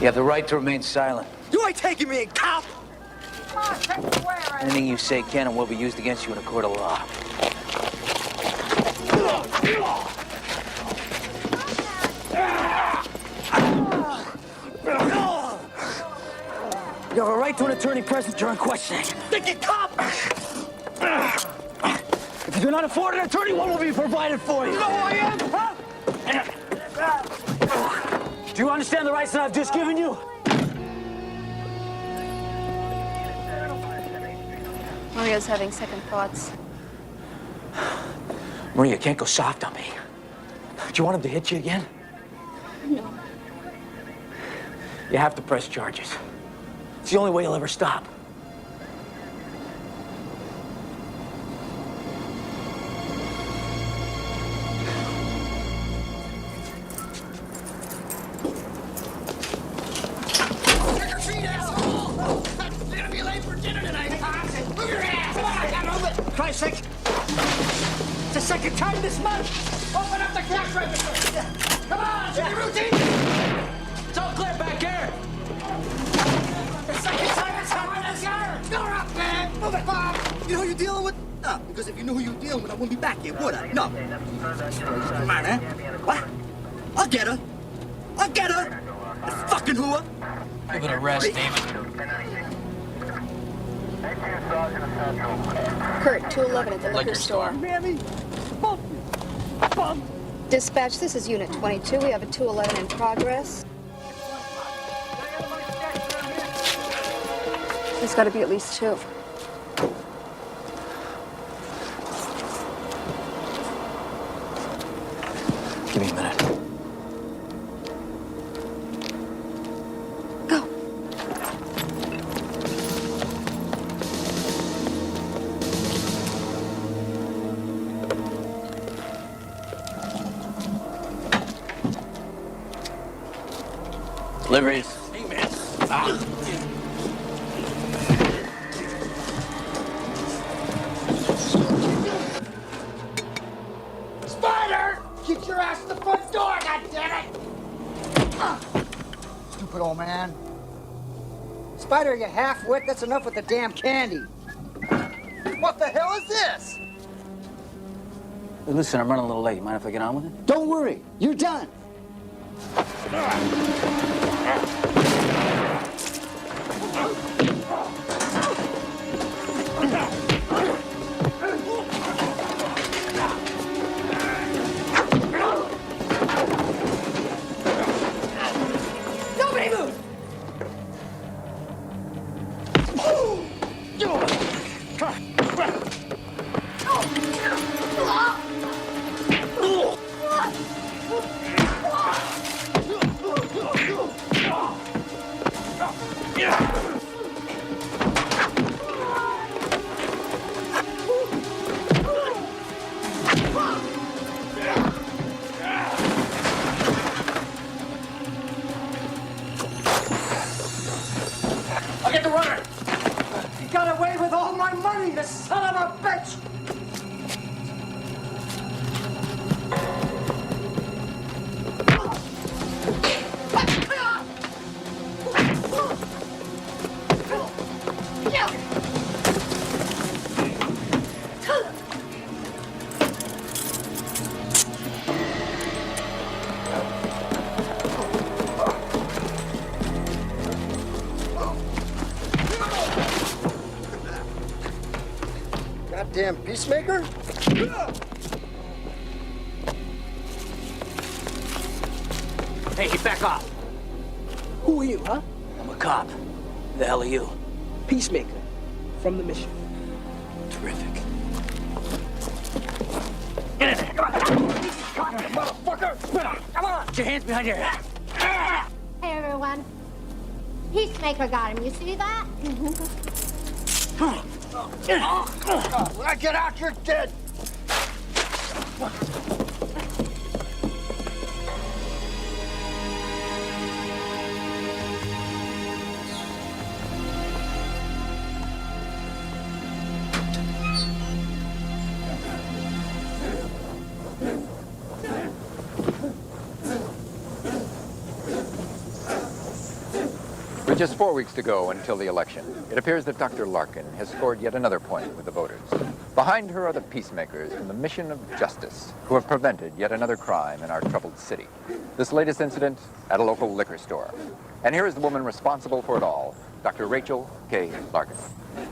You have the right to remain silent. You ain't taking me in, cop! Anything you say can and will be used against you in a court of law. You have a right to an attorney present during questioning. Think it, cop! If you do not afford an attorney, one will be provided for you. You know who I am, huh? Do you understand the rights that I've just given you? Mario's having second thoughts. Maria, you can't go soft on me. Do you want him to hit you again? No. You have to press charges. It's the only way he'll ever stop. Christ's sake! It's the second time this month! Open up the cash register! Come on, should be routine! It's all clear back here! The second time it's happened this year! Go up, man! Move it, Bob! You know who you're dealing with? No, because if you knew who you were dealing with, I wouldn't be back here, would I? No. Come on, huh? What? I'll get her. I'll get her! The fucking whore! Give it a rest, David. Kurt, 211 at the liquor store. Mammy! Bump! Bump! Dispatch, this is Unit 22. We have a 211 in progress. There's got to be at least two. Give me a minute. Go. Deliveries. Hey, man. Spider! Get your ass to the front door, goddammit! Stupid old man. Spider, you half-wit? That's enough with the damn candy. What the hell is this? Hey, listen, I'm running a little late. Mind if I get on with it? Don't worry. You're done. Nobody move! I'll get the runner! He got away with all my money, the son of a bitch! Goddamn peacemaker? Hey, get back off. Who are you, huh? I'm a cop. Who the hell are you? Peacemaker. From the mission. Terrific. Get in there, come on! Motherfucker! Come on! Put your hands behind your head. Hey, everyone. Peacemaker got him. You see that? When I get out, you're dead. With just 4 weeks to go until the election, it appears that Dr. Larkin has scored yet another point with the voters. Behind her are the peacemakers from the Mission of Justice, who have prevented yet another crime in our troubled city. This latest incident at a local liquor store. And here is the woman responsible for it all, Dr. Rachel K. Larkin.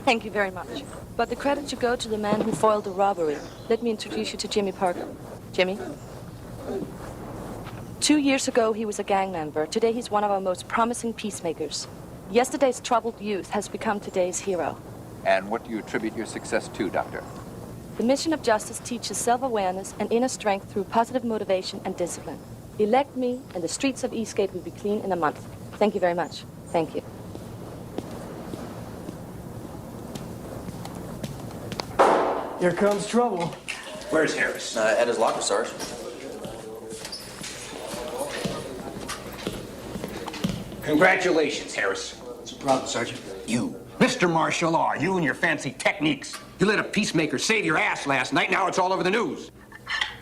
Thank you very much. But the credit should go to the man who foiled the robbery. Let me introduce you to Jimmy Parker. Jimmy? 2 years ago, he was a gang member. Today, he's one of our most promising peacemakers. Yesterday's troubled youth has become today's hero. And what do you attribute your success to, Doctor? The Mission of Justice teaches self-awareness and inner strength through positive motivation and discipline. Elect me, and the streets of Eastgate will be clean in a month. Thank you very much. Thank you. Here comes trouble. Where's Harris? At his locker, Sarge. Congratulations, Harris. What's the problem, Sergeant? You, Mr. Martial Law, you and your fancy techniques. You let a peacemaker save your ass last night, now it's all over the news.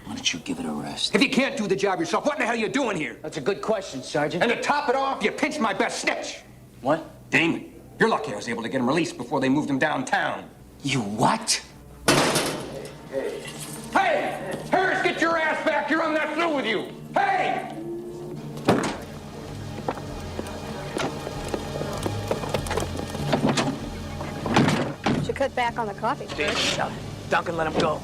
Why don't you give it a rest? If you can't do the job yourself, what the hell are you doing here? That's a good question, Sergeant. And to top it off, you pinched my best snitch. What? Damon. You're lucky I was able to get him released before they moved him downtown. You what? Hey! Harris, get your ass back here. I'm not through with you. Hey! Should cut back on the coffee. Duncan, let him go.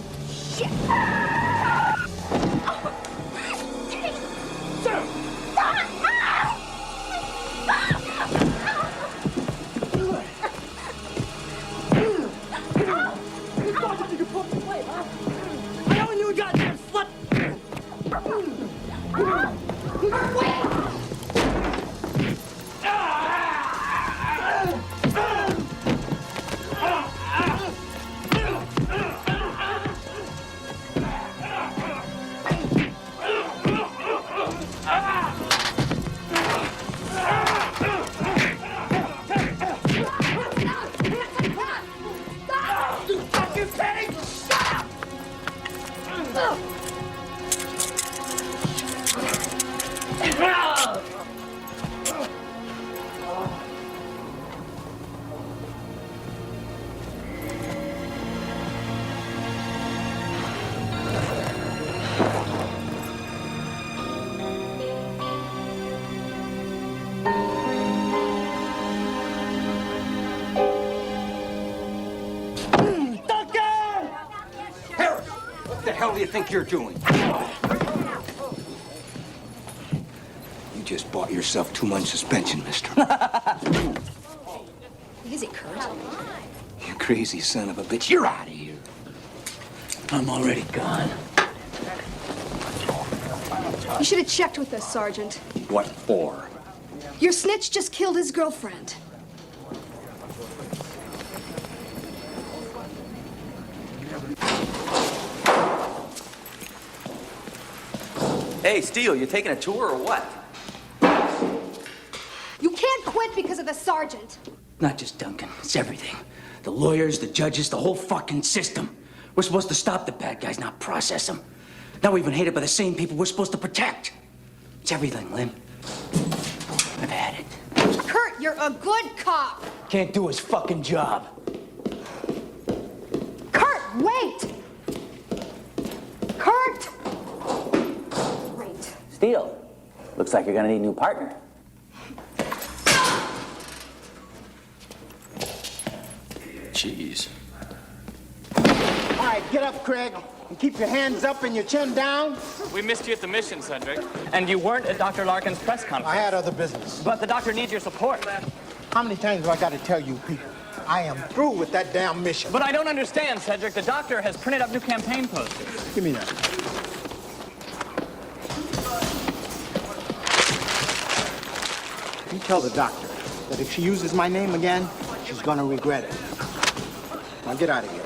What the hell do you think you're doing? You just bought yourself 2 months suspension, mister. Easy, Kurt. You crazy son of a bitch. You're out of here. I'm already gone. You should have checked with us, Sergeant. What for? Your snitch just killed his girlfriend. Hey, Steele, you taking a tour or what? You can't quit because of the sergeant. Not just Duncan, it's everything. The lawyers, the judges, the whole fucking system. We're supposed to stop the bad guys, not process them. Now we're even hated by the same people we're supposed to protect. It's everything, Lynn. I've had it. Kurt, you're a good cop. Can't do his fucking job. Kurt, wait! Kurt! Great. Steele, looks like you're gonna need a new partner. Jeez. All right, get up, Craig, and keep your hands up and your chin down. We missed you at the mission, Cedric. And you weren't at Dr. Larkin's press conference. I had other business. But the doctor needs your support. How many times have I got to tell you people? I am through with that damn mission. But I don't understand, Cedric. The doctor has printed up new campaign posters. Give me that. You tell the doctor that if she uses my name again, she's gonna regret it. Now get out of here.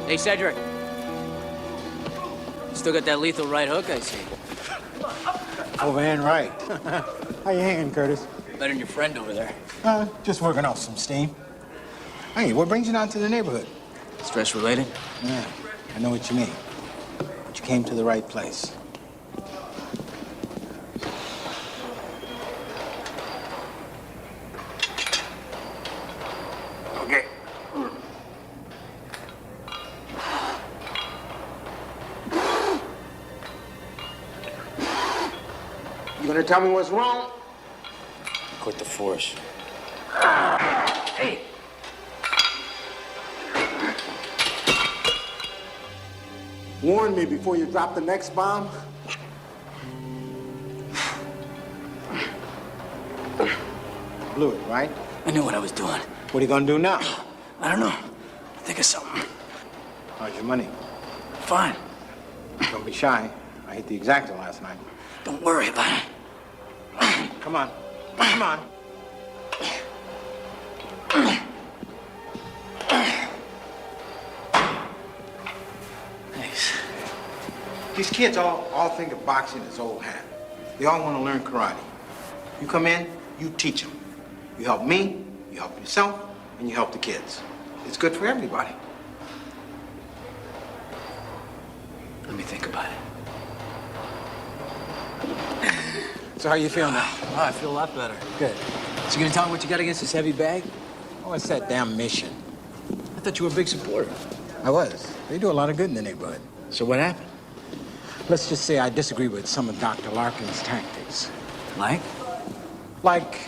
Hey, Cedric. Still got that lethal right hook, I see. Overhand right. How you hanging, Curtis? Better than your friend over there. Just working off some steam. Hey, what brings you down to the neighborhood? Stress related? Yeah, I know what you mean. But you came to the right place. Okay. You gonna tell me what's wrong? Quit the force. Hey! Warn me before you drop the next bomb. Blew it, right? I knew what I was doing. What are you gonna do now? I don't know. Think of something. How's your money? Fine. Don't be shy. I hit the exacta last night. Don't worry about it. Come on. Come on. Thanks. These kids all think of boxing as old hat. They all want to learn karate. You come in, you teach them. You help me, you help yourself, and you help the kids. It's good for everybody. Let me think about it. So how you feel now? Oh, I feel a lot better. Good. So you gonna tell me what you got against this heavy bag? Oh, it's that damn mission. I thought you were a big supporter. I was. They do a lot of good in the neighborhood. So what happened? Let's just say I disagree with some of Dr. Larkin's tactics. Like? Like,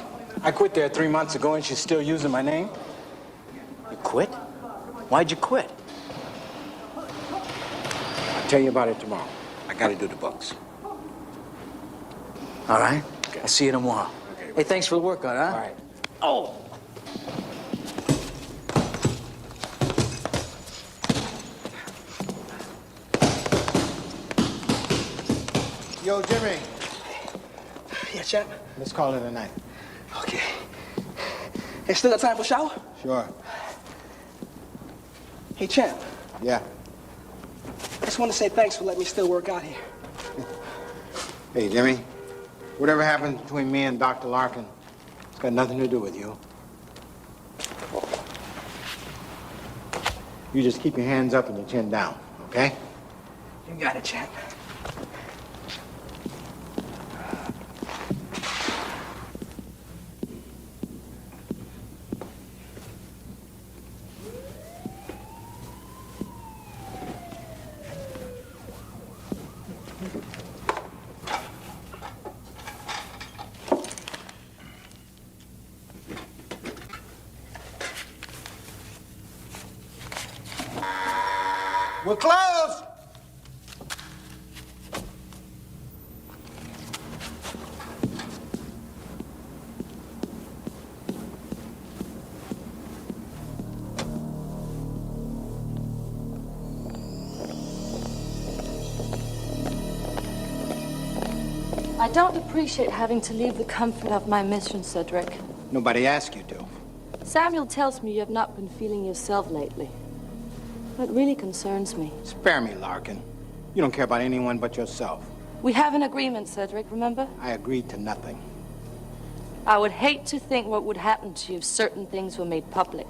I quit there 3 months ago and she's still using my name. You quit? Why'd you quit? I'll tell you about it tomorrow. I gotta do the books. All right. Okay. I'll see you tomorrow. Okay. Hey, thanks for the workout, huh? All right. Oh! Yo, Jimmy. Yeah, champ. Let's call it a night. Okay. Hey, still got time for a shower? Sure. Hey, champ. Yeah. I just want to say thanks for letting me still work out here. Hey, Jimmy. Whatever happens between me and Dr. Larkin, it's got nothing to do with you. You just keep your hands up and your chin down, okay? You got it, champ. We're closed! I don't appreciate having to leave the comfort of my mission, Cedric. Nobody asked you to. Samuel tells me you have not been feeling yourself lately. That really concerns me. Spare me, Larkin. You don't care about anyone but yourself. We have an agreement, Cedric, remember? I agreed to nothing. I would hate to think what would happen to you if certain things were made public.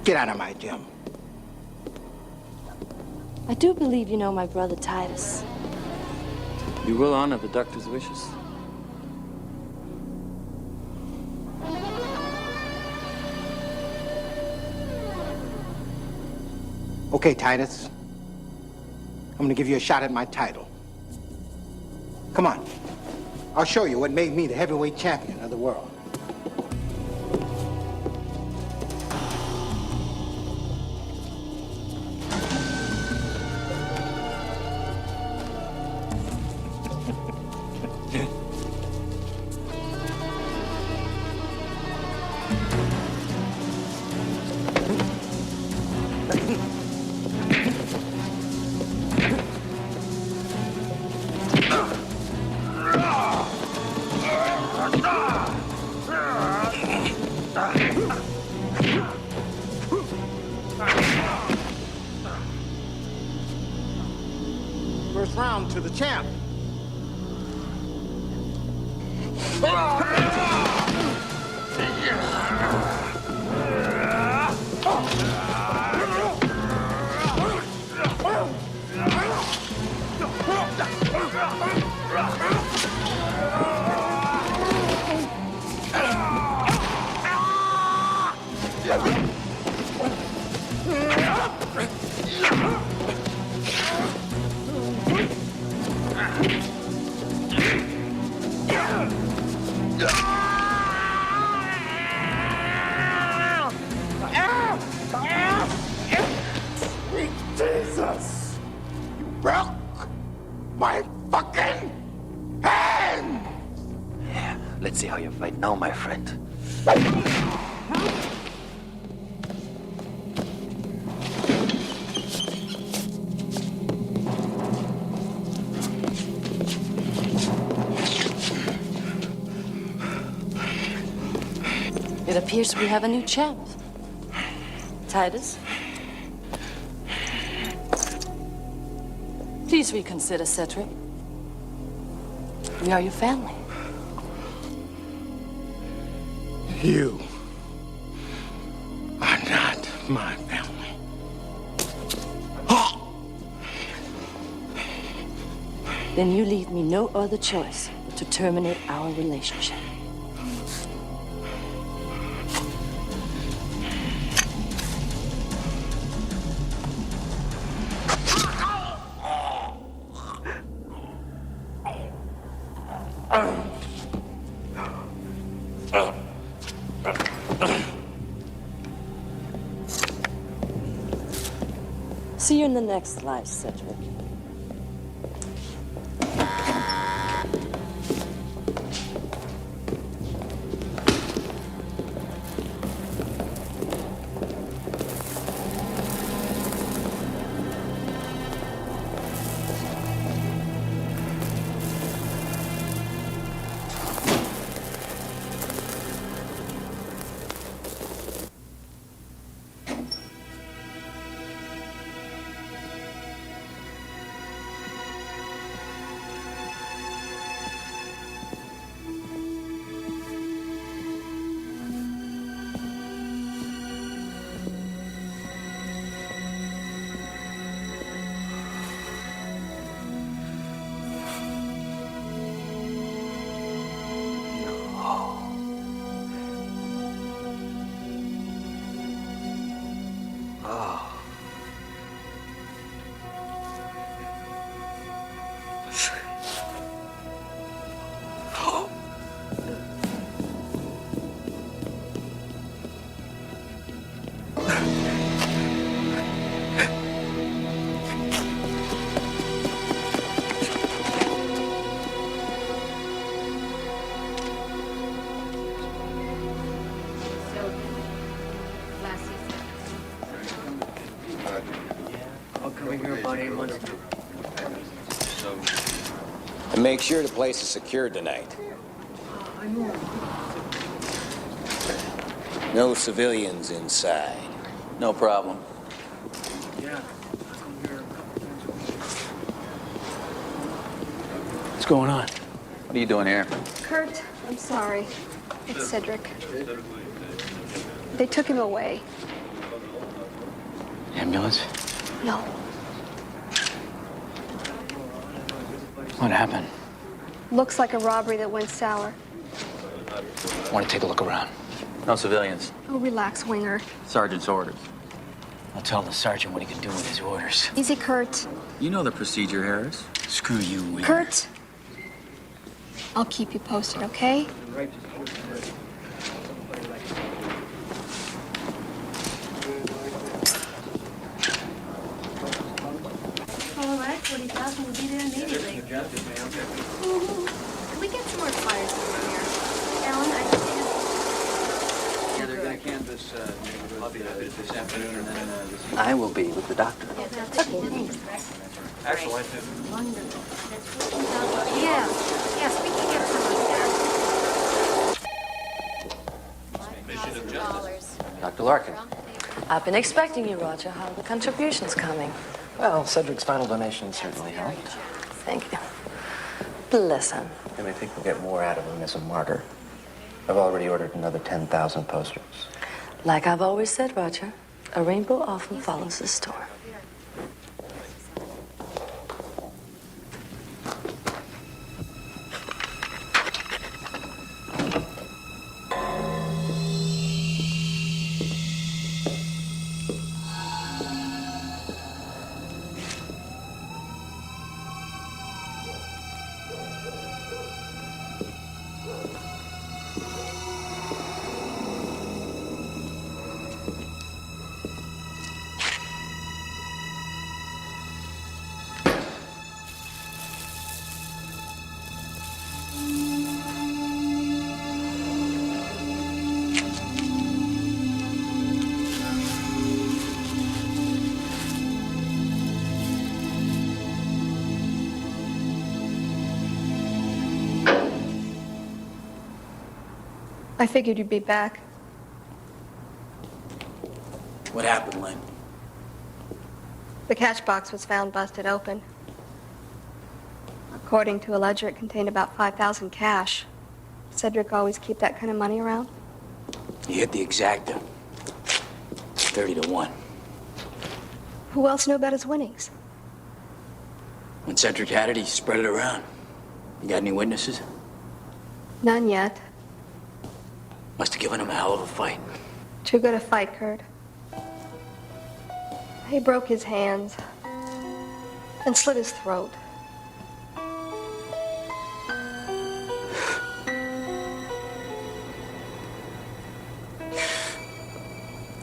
Get out of my gym. I do believe you know my brother Titus. You will honor the doctor's wishes. Okay, Titus. I'm gonna give you a shot at my title. Come on. I'll show you what made me the heavyweight champion of the world. crown to the champ. Sweet Jesus! You broke my fucking hand! Yeah, let's see how you fight now, my friend. It appears we have a new champ. Titus? Please reconsider, Cedric. We are your family. You are not my family. Then you leave me no other choice but to terminate our relationship. See you in the next life, Cedric. And make sure the place is secured tonight. No civilians inside. No problem. What's going on? What are you doing here? Kurt, I'm sorry. It's Cedric. They took him away. Ambulance? No. What happened? Looks like a robbery that went sour. I want to take a look around. No civilians. Oh, relax, Winger. Sergeant's orders. I'll tell the sergeant what he can do with his orders. Easy, Kurt. You know the procedure, Harris. Screw you, Winger. Kurt! I'll keep you posted, okay? All right, 40,000 will be there immediately. Can we get some more flyers over here? Alan, I think... Yeah, they're going to canvass this afternoon and then this evening. I will be with the doctor. Okay, thanks. Actually, I do. Wonderful. Yeah, yes, we can get some of that. Dr. Larkin. I've been expecting you, Roger. How are the contributions coming? Well, Cedric's final donation certainly helped. Thank you. Bless him. And I think we'll get more out of him as a martyr. I've already ordered another 10,000 posters. Like I've always said, Roger, a rainbow often follows a storm. I figured you'd be back. What happened, Lynn? The catch box was found busted open. According to a ledger, it contained about 5,000 cash. Cedric always keep that kind of money around? You hit the exacta. 30-1. Who else knew about his winnings? When Cedric had it, he spread it around. You got any witnesses? None yet. Must have given him a hell of a fight. Too good a fight, Kurt. He broke his hands and slit his throat.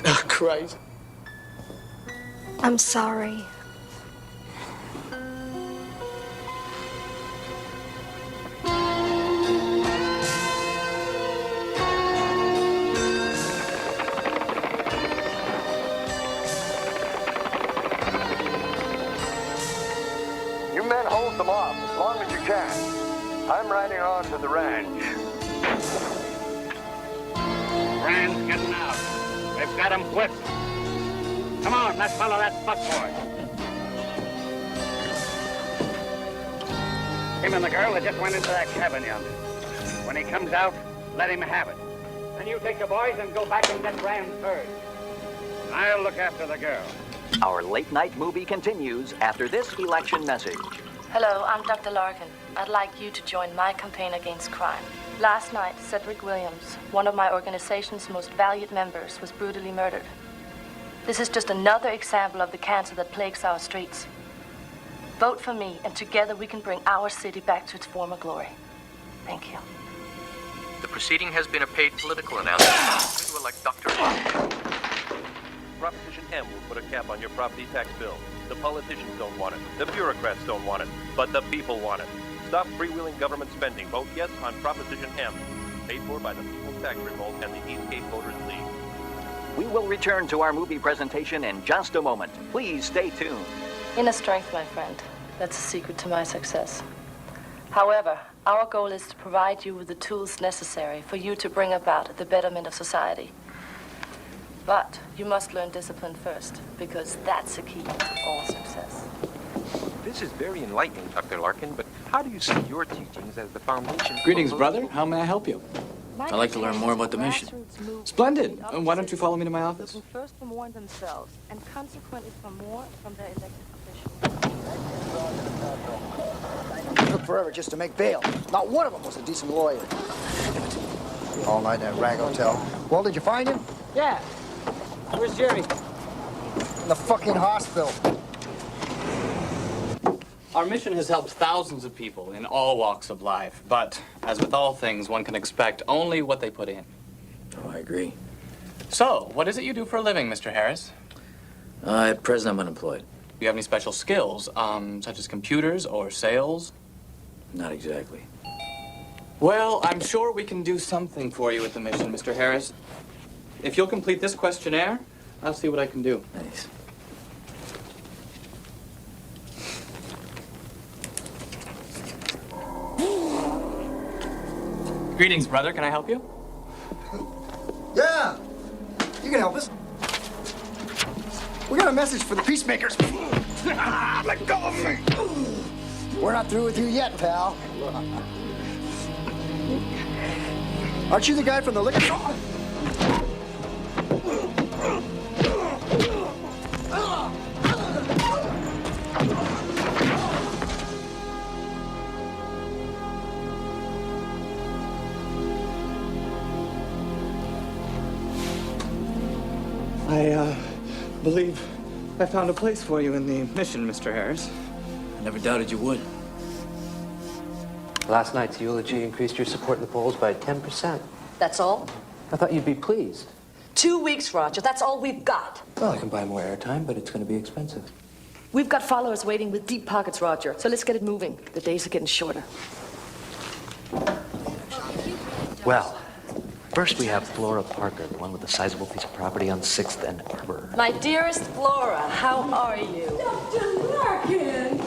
Oh, Christ. I'm sorry. You men hold them off as long as you can. I'm riding on to the ranch. Rand's getting out. They've got him whipped. Come on, let's follow that fuckboy. Him and the girl that just went into that cabin yonder. When he comes out, let him have it. Then you take the boys and go back and get Rand's herd. I'll look after the girl. Our late-night movie continues after this election message. Hello, I'm Dr. Larkin. I'd like you to join my campaign against crime. Last night, Cedric Williams, one of my organization's most valued members, was brutally murdered. This is just another example of the cancer that plagues our streets. Vote for me, and together we can bring our city back to its former glory. Thank you. The proceeding has been a paid political announcement to elect Dr. Larkin. Proposition M will put a cap on your property tax bill. The politicians don't want it. The bureaucrats don't want it. But the people want it. Stop freewheeling government spending. Vote yes on Proposition M. Paid for by the People's Tax Revolt and the Eastgate Voters League. We will return to our movie presentation in just a moment. Please stay tuned. Inner strength, my friend. That's the secret to my success. However, our goal is to provide you with the tools necessary for you to bring about the betterment of society. But you must learn discipline first, because that's the key to all success. This is very enlightening, Dr. Larkin, but how do you see your teachings as the foundation? Greetings, brother. How may I help you? I'd like to learn more about the mission. Splendid. Why don't you follow me to my office? Looking first for more in themselves, and consequently for more from their elected officials. It took forever just to make bail. Not one of them was a decent lawyer. All night in that rag hotel. Well, did you find him? Yeah. Where's Jerry? In the fucking hospital. Our mission has helped thousands of people in all walks of life, but as with all things, one can expect only what they put in. Oh, I agree. So, what is it you do for a living, Mr. Harris? At present, I'm unemployed. Do you have any special skills, such as computers or sales? Not exactly. Well, I'm sure we can do something for you with the mission, Mr. Harris. If you'll complete this questionnaire, I'll see what I can do. Thanks. Greetings, brother. Can I help you? Yeah. You can help us. We got a message for the peacemakers. Let go of me. We're not through with you yet, pal. Aren't you the guy from the liquor store? I believe I found a place for you in the mission, Mr. Harris. I never doubted you would. Last night's eulogy increased your support in the polls by 10%. That's all? I thought you'd be pleased. 2 weeks, Roger. That's all we've got. Well, I can buy more airtime, but it's going to be expensive. We've got followers waiting with deep pockets, Roger. So let's get it moving. The days are getting shorter. Well, first we have Flora Parker, the one with the sizable piece of property on 6th and Arbor. My dearest Flora, how are you? Dr. Larkin,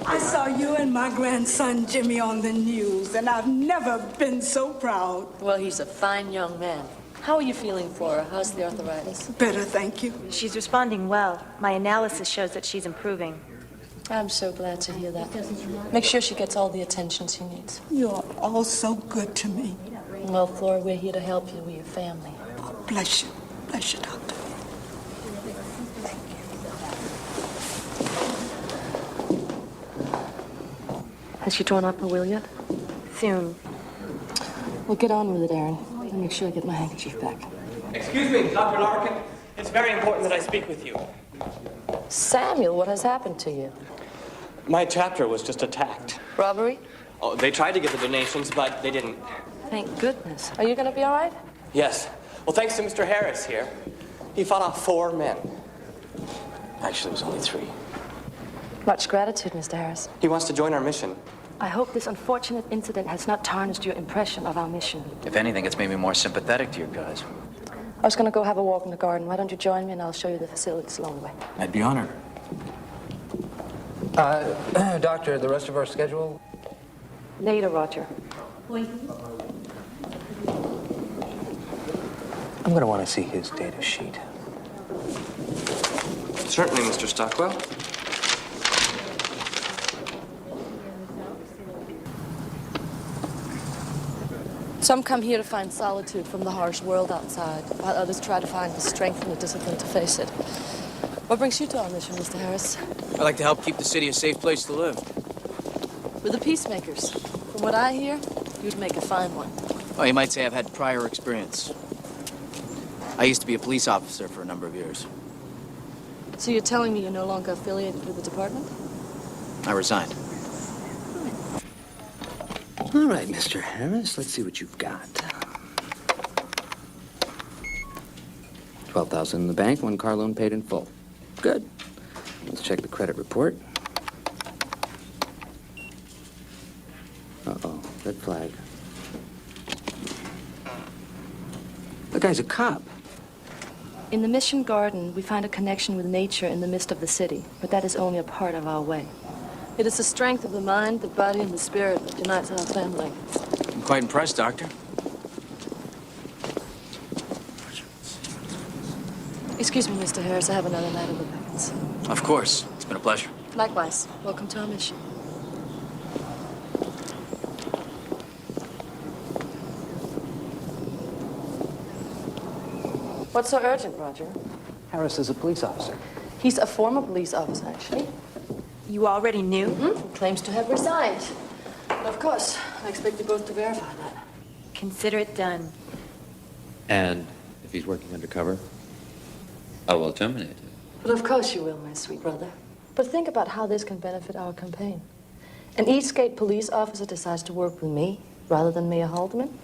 I saw you and my grandson Jimmy on the news, and I've never been so proud. Well, he's a fine young man. How are you feeling, Flora? How's the arthritis? Better, thank you. She's responding well. My analysis shows that she's improving. I'm so glad to hear that. Make sure she gets all the attention she needs. You're all so good to me. Well, Flora, we're here to help you with your family. God bless you. Bless you, Doctor. Has she drawn up her will yet? Soon. Well, get on with it, Aaron. And make sure I get my handkerchief back. Excuse me, Dr. Larkin. It's very important that I speak with you. Samuel, what has happened to you? My chapter was just attacked. Robbery? Oh, they tried to get the donations, but they didn't. Thank goodness. Are you going to be all right? Yes. Well, thanks to Mr. Harris here. He fought off 4 men. Actually, it was only 3. Much gratitude, Mr. Harris. He wants to join our mission. I hope this unfortunate incident has not tarnished your impression of our mission. If anything, it's made me more sympathetic to you guys. I was going to go have a walk in the garden. Why don't you join me and I'll show you the facilities along the way. I'd be honored. Doctor, the rest of our schedule? Later, Roger. I'm going to want to see his data sheet. Certainly, Mr. Stockwell. Some come here to find solitude from the harsh world outside, while others try to find the strength and the discipline to face it. What brings you to our mission, Mr. Harris? I'd like to help keep the city a safe place to live. We're the peacemakers. From what I hear, you'd make a fine one. Well, you might say I've had prior experience. I used to be a police officer for a number of years. So you're telling me you're no longer affiliated with the department? I resigned. All right, Mr. Harris, let's see what you've got. $12,000 in the bank, 1 car loan paid in full. Good. Let's check the credit report. Uh-oh, red flag. The guy's a cop. In the Mission Garden, we find a connection with nature in the midst of the city, but that is only a part of our way. It is the strength of the mind, the body, and the spirit that unites our family. I'm quite impressed, Doctor. Excuse me, Mr. Harris, I have another night of the Beckons. Of course. It's been a pleasure. Likewise. Welcome to our mission. What's so urgent, Roger? Harris is a police officer. He's a former police officer, actually. You already knew? Mm-hmm. He claims to have resigned. But of course, I expect you both to verify that. Consider it done. And if he's working undercover, I will terminate him. But of course you will, my sweet brother. But think about how this can benefit our campaign. An Eastgate police officer decides to work with me rather than Mayor Haldeman.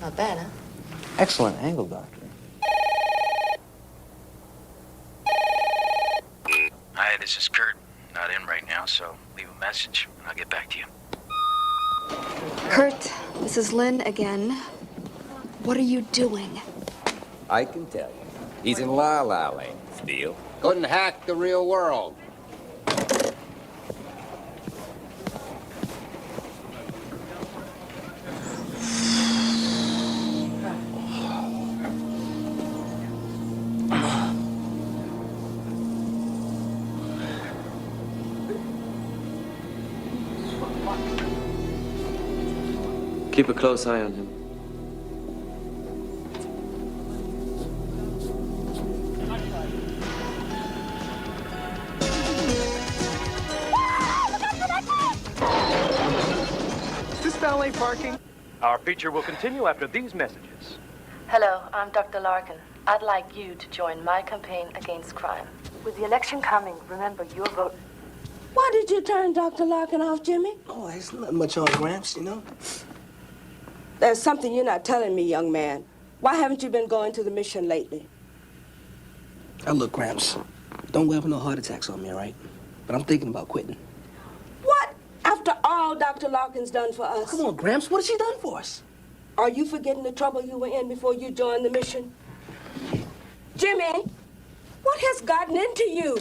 Not bad, huh? Excellent angle, Doctor. Hi, this is Kurt. Not in right now, so leave a message and I'll get back to you. Kurt, this is Lynn again. What are you doing? I can tell you. He's in La La Land, Steele. Couldn't hack the real world. Keep a close eye on him. Is this valet parking? Our feature will continue after these messages. Hello, I'm Dr. Larkin. I'd like you to join my campaign against crime. With the election coming, remember your vote. Why did you turn Dr. Larkin off, Jimmy? Oh, there's not much on Gramps, you know? There's something you're not telling me, young man. Why haven't you been going to the mission lately? Now, look, Gramps, don't have no heart attacks on me, all right? But I'm thinking about quitting. What? After all Dr. Larkin's done for us? Come on, Gramps, what has she done for us? Are you forgetting the trouble you were in before you joined the mission? Jimmy, what has gotten into you?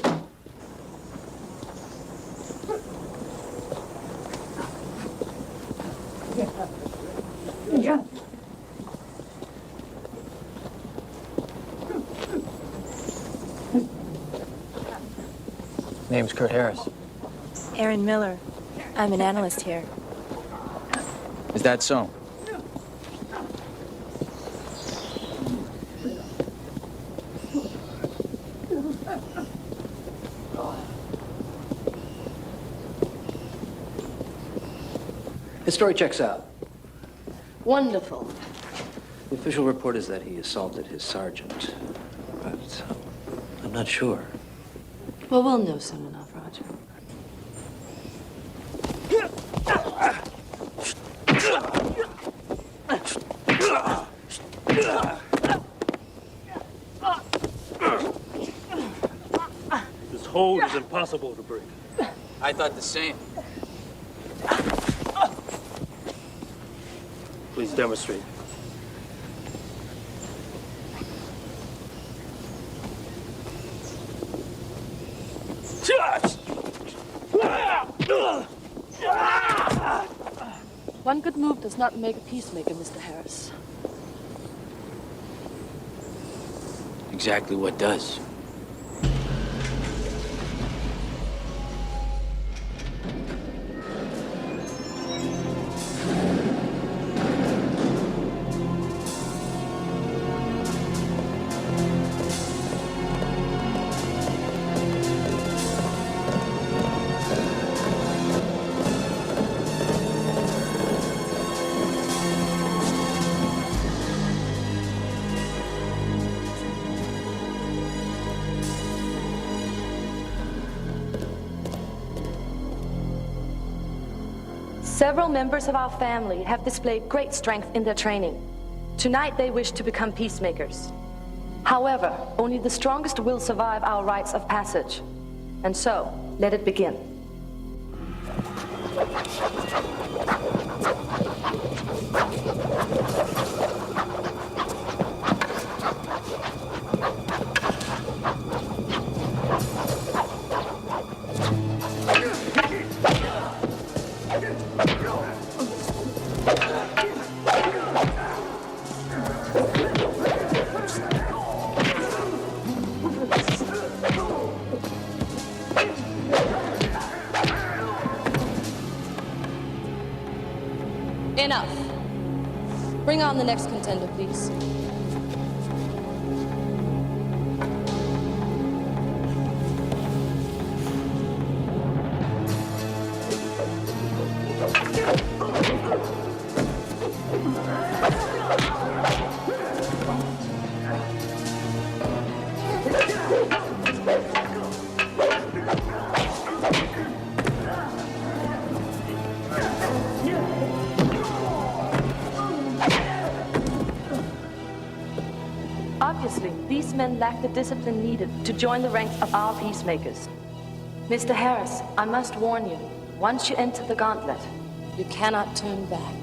Yeah. Name's Kurt Harris. Erin Miller. I'm an analyst here. Is that so? His story checks out. Wonderful. The official report is that he assaulted his sergeant, but I'm not sure. Well, we'll know soon enough, Roger. This hold is impossible to break. I thought the same. Please demonstrate. One good move does not make a peacemaker, Mr. Harris. Exactly what does. Several members of our family have displayed great strength in their training. Tonight they wish to become peacemakers. However, only the strongest will survive our rites of passage. And so, let it begin. Enough. Bring on the next contender, please. Obviously, these men lack the discipline needed to join the ranks of our peacemakers. Mr. Harris, I must warn you, once you enter the gauntlet, you cannot turn back.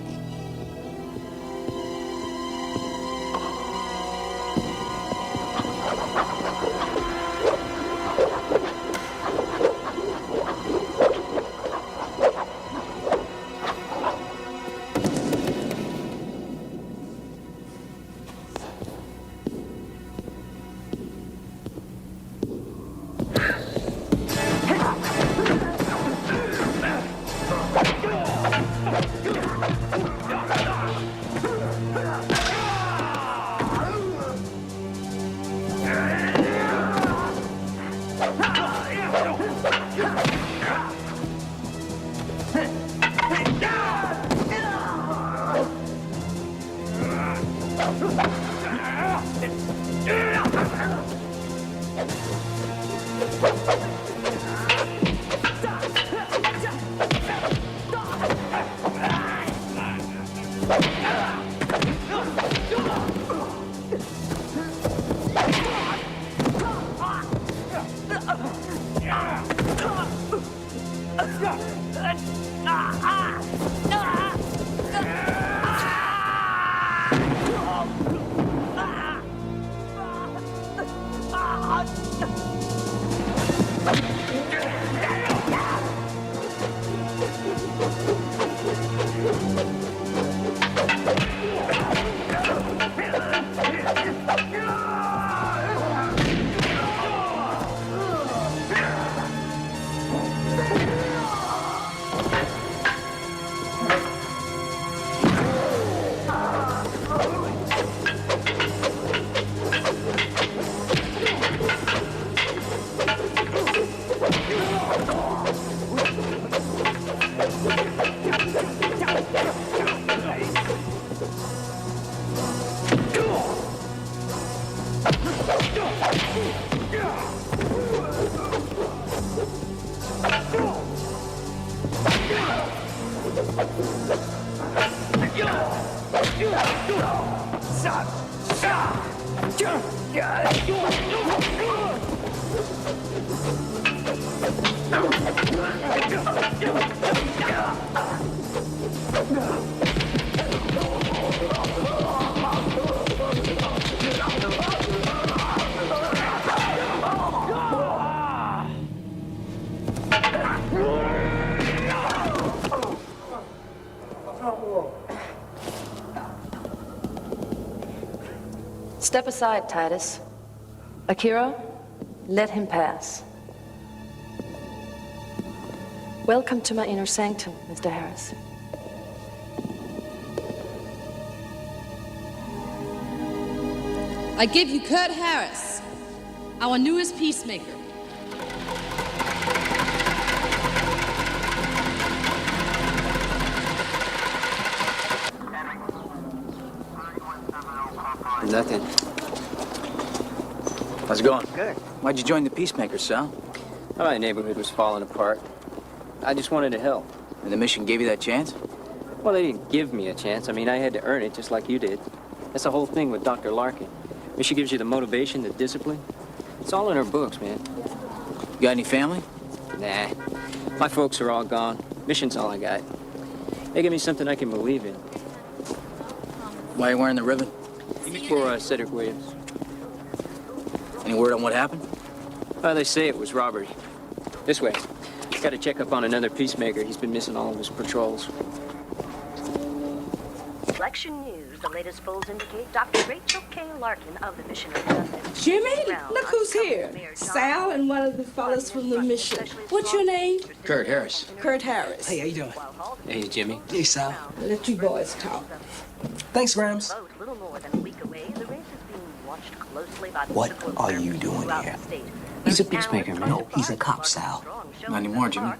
Step aside, Titus. Akira, let him pass. Welcome to my inner sanctum, Mr. Harris. I give you Kurt Harris, our newest peacemaker. Nothing. How's it going? Good. Why'd you join the Peacemakers, Sal? Well, my neighborhood was falling apart. I just wanted to help. And the mission gave you that chance? Well, they didn't give me a chance. I mean, I had to earn it just like you did. That's the whole thing with Dr. Larkin. I mean, she gives you the motivation, the discipline. It's all in her books, man. You got any family? Nah. My folks are all gone. Mission's all I got. They give me something I can believe in. Why are you wearing the ribbon? For Cedric Williams. Any word on what happened? Well, they say it was robbery. This way. Got to check up on another peacemaker. He's been missing all of his patrols. Election news. The latest polls indicate Dr. Rachel K. Larkin of the Mission of Justice. Jimmy, look who's here. Sal and one of the fellas from the mission. What's your name? Kurt Harris. Kurt Harris. Hey, how you doing? Hey, Jimmy. Hey, Sal. Let you boys talk. Thanks, Grams. Little more than a week away, the race is being watched closely by the What are you doing here? He's a peacemaker, man. No, he's a cop, Sal. Not anymore, Jimmy.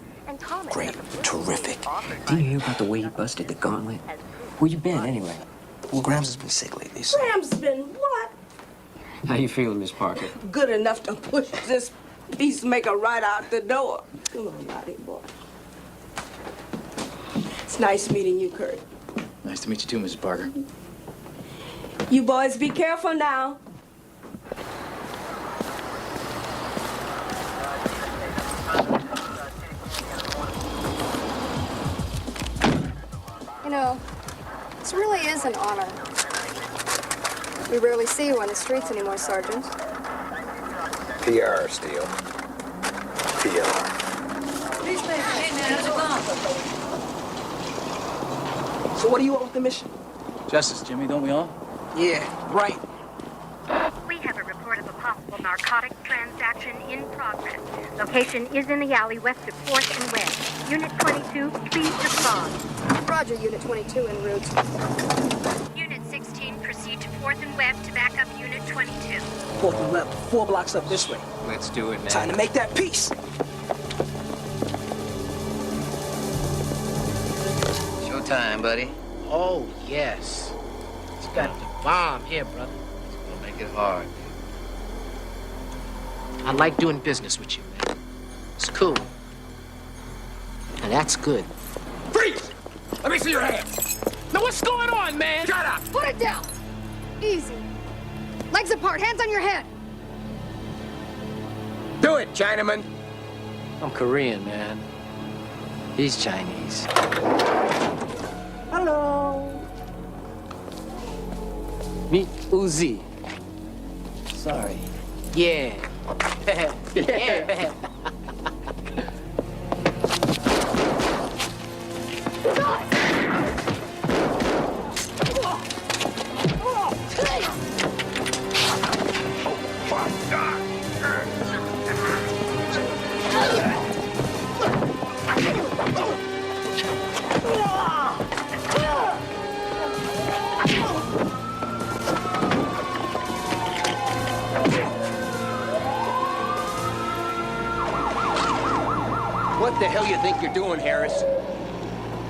Great. Terrific. Do you hear about the way he busted the gauntlet? Where you been, anyway? Well, Grams has been sick lately, so... Graham's been what? How you feeling, Miss Parker? Good enough to push this peacemaker right out the door. Come on, Lottie, boy. It's nice meeting you, Kurt. Nice to meet you too, Mrs. Parker. You boys be careful now. You know, this really is an honor. We rarely see you on the streets anymore, Sergeant. PR, Steele. PR. So what do you want with the mission? Justice, Jimmy, don't we all? Yeah, right. We have a report of a possible narcotic transaction in progress. Location is in the alley west of 4th and West. Unit 22, please respond. Roger, Unit 22 en route. Unit 16, proceed to 4th and West to back up Unit 22. 4th and left, 4 blocks up this way. Let's do it, man. Time to make that peace. Showtime, buddy. Oh, yes. got the bomb here, brother. Don't make it hard. I like doing business with you, man. It's cool. And that's good. Freeze! Let me see your hand. Now what's going on, man? Shut up! Put it down. Easy. Legs apart, hands on your head. Do it, Chinaman. I'm Korean, man. He's Chinese. Hello. Meet Uzi. Sorry. Yeah. Yeah. What the hell you think you're doing, Harris?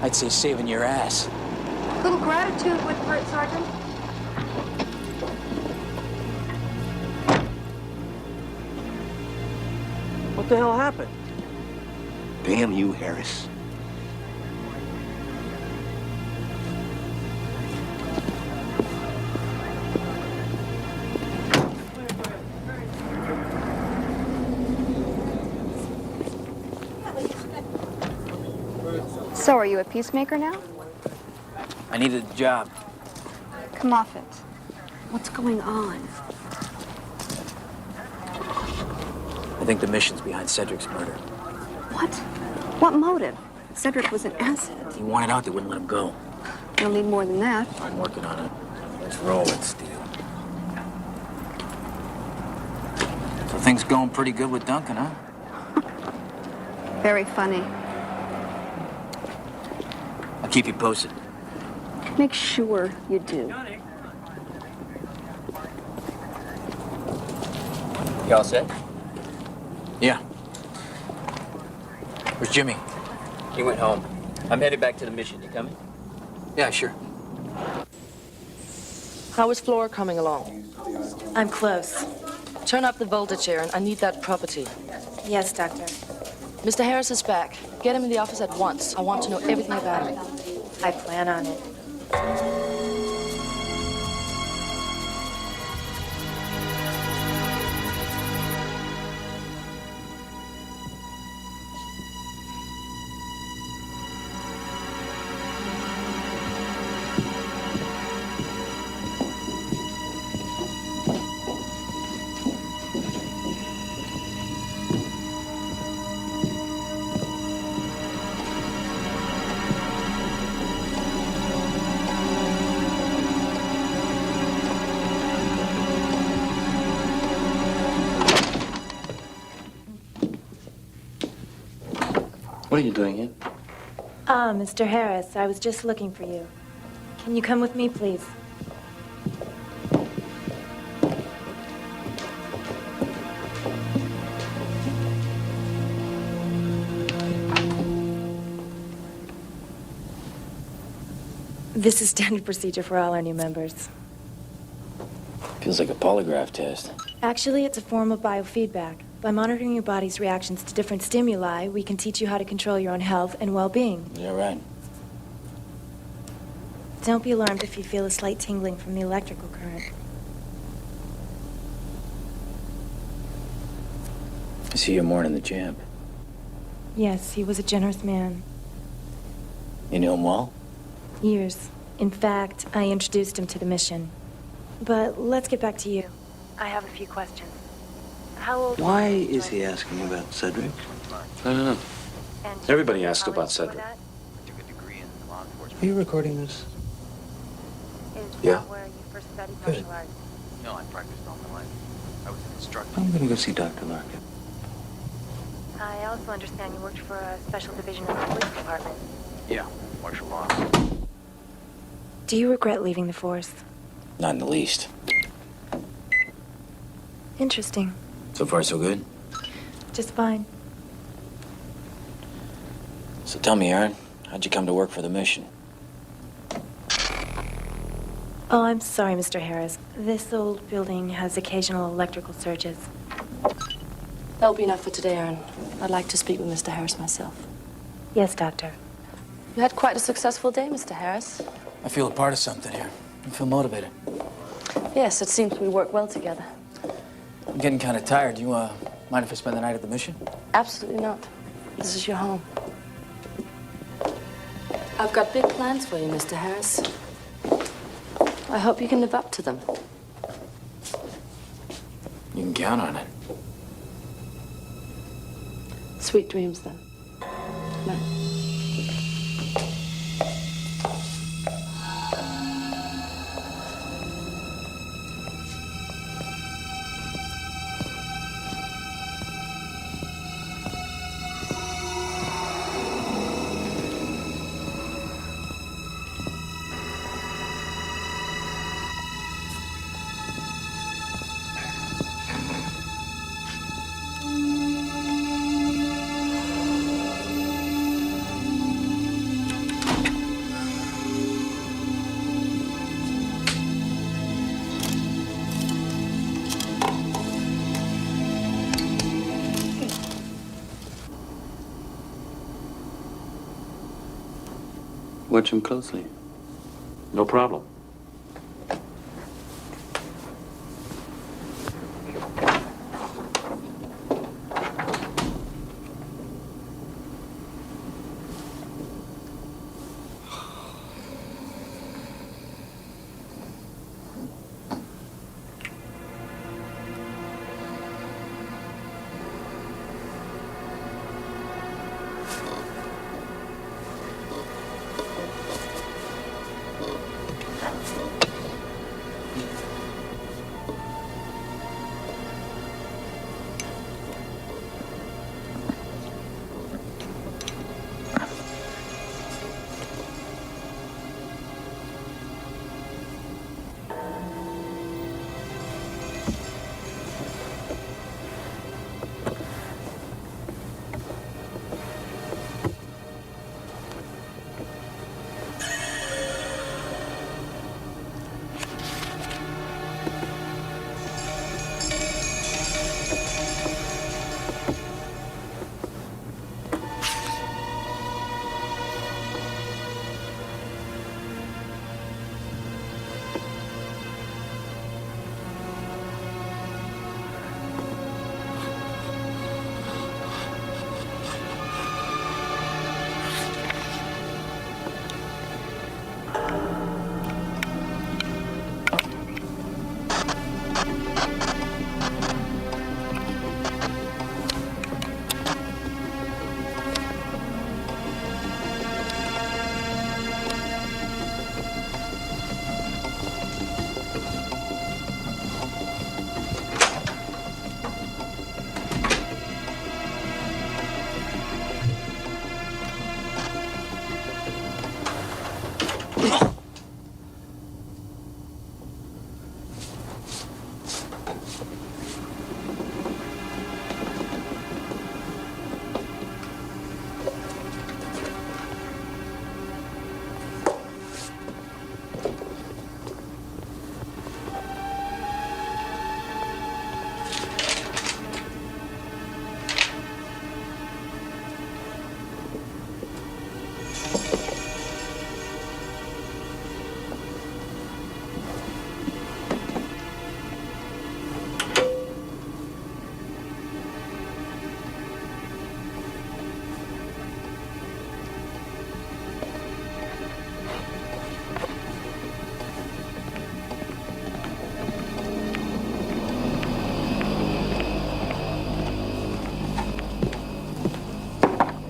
I'd say saving your ass. Little gratitude with Bert, Sergeant. What the hell happened? Damn you, Harris. So, are you a peacemaker now? I needed a job. Come off it. What's going on? I think the mission's behind Cedric's murder. What? What motive? Cedric was an asset. He wanted out, they wouldn't let him go. You'll need more than that. I'm working on it. Let's roll it, Steel. So things going pretty good with Duncan, huh? Very funny. I'll keep you posted. Make sure you do. You all set? Yeah. Where's Jimmy? He went home. I'm headed back to the mission. You coming? Yeah, sure. How is Flora coming along? I'm close. Turn up the voltage here, and I need that property. Yes, Doctor. Mr. Harris is back. Get him in the office at once. I want to know everything about him. I plan on it. What are you doing here? Ah, Mr. Harris, I was just looking for you. Can you come with me, please? This is standard procedure for all our new members. Feels like a polygraph test. Actually, it's a form of biofeedback. By monitoring your body's reactions to different stimuli, we can teach you how to control your own health and well-being. Yeah, right. Don't be alarmed if you feel a slight tingling from the electrical current. I see you're mourning the champ. Yes, he was a generous man. You knew him well? Years. In fact, I introduced him to the mission. But let's get back to you. I have a few questions. How old? Why is he asking about Cedric? I don't know. Everybody asks about Cedric. Are you recording this? Yeah. Good. No, I practiced all my life. I was an instructor. I'm gonna go see Dr. Larkin. I also understand you worked for a special division of the police department. Yeah, martial law. Do you regret leaving the force? Not in the least. Interesting. So far, so good? Just fine. So tell me, Aaron, how'd you come to work for the mission? Oh, I'm sorry, Mr. Harris. This old building has occasional electrical surges. That'll be enough for today, Aaron. I'd like to speak with Mr. Harris myself. Yes, Doctor. You had quite a successful day, Mr. Harris. I feel a part of something here. I feel motivated. Yes, it seems we work well together. I'm getting kind of tired. Do you mind if I spend the night at the mission? Absolutely not. This is your home. I've got big plans for you, Mr. Harris. I hope you can live up to them. You can count on it. Sweet dreams, then. Good night. Watch him closely. No problem.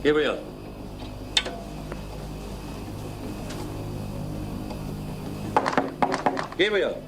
Gabriel. Gabriel.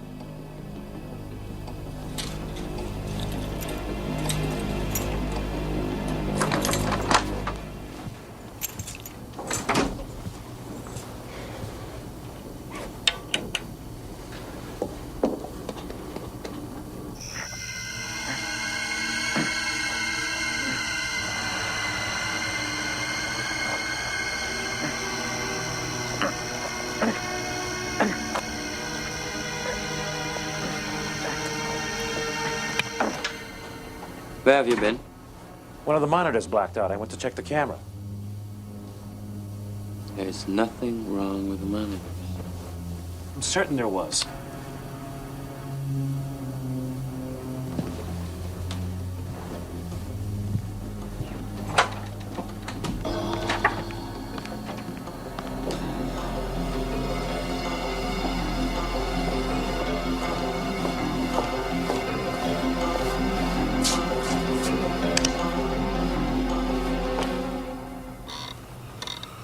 Where have you been? One of the monitors blacked out. I went to check the camera. There's nothing wrong with the monitors. I'm certain there was.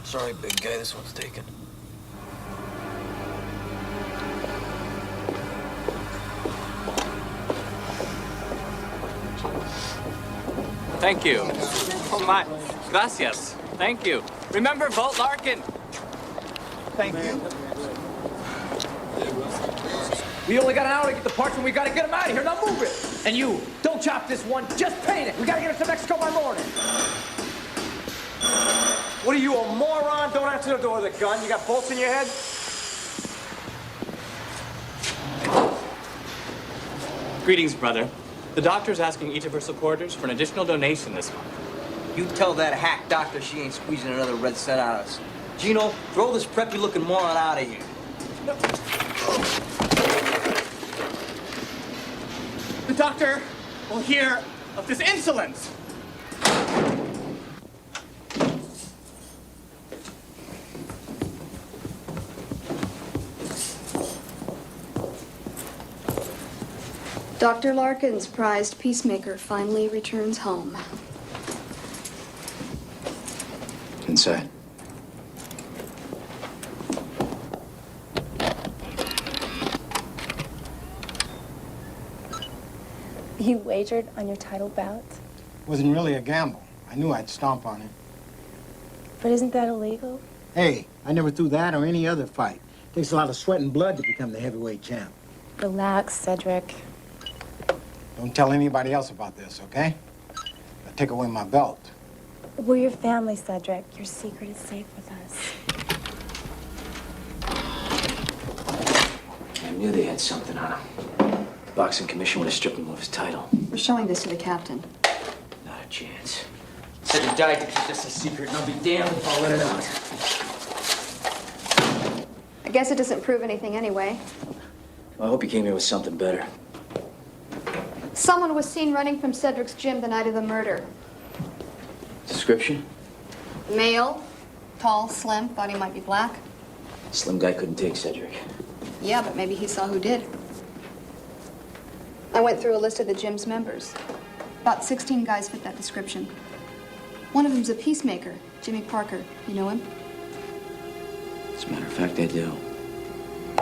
Sorry, big guy, this one's taken. Thank you. Oh, my. Gracias. Thank you. Remember, Volt Larkin. Thank you. We only got an hour to get the parts and we gotta get them out of here. Now move it. And you, don't chop this one, just paint it. We gotta get us to Mexico by morning. What are you, a moron? Don't answer the door with a gun. You got bolts in your head? Greetings, brother. The doctor's asking each of her supporters for an additional donation this month. You tell that hack doctor she ain't squeezing another red cent out of us. Gino, throw this preppy-looking moron out of here. The doctor will hear of this insolence. Dr. Larkin's prized peacemaker finally returns home. Inside. You wagered on your title bout? Wasn't really a gamble. I knew I'd stomp on it. But isn't that illegal? Hey, I never threw that or any other fight. Takes a lot of sweat and blood to become the heavyweight champ. Relax, Cedric. Don't tell anybody else about this, okay? I'll take away my belt. We're your family, Cedric. Your secret is safe with us. I knew they had something on him. Boxing commission would have stripped him of his title. We're showing this to the captain. Not a chance. Cedric died to keep this a secret, and I'll be damned if I'll let it out. I guess it doesn't prove anything anyway. Well, I hope you came here with something better. Someone was seen running from Cedric's gym the night of the murder. Description? Male, tall, slim, thought he might be black. Slim guy couldn't take Cedric. Yeah, but maybe he saw who did. I went through a list of the gym's members. About 16 guys fit that description. One of them's a peacemaker, Jimmy Parker. You know him? As a matter of fact, I do.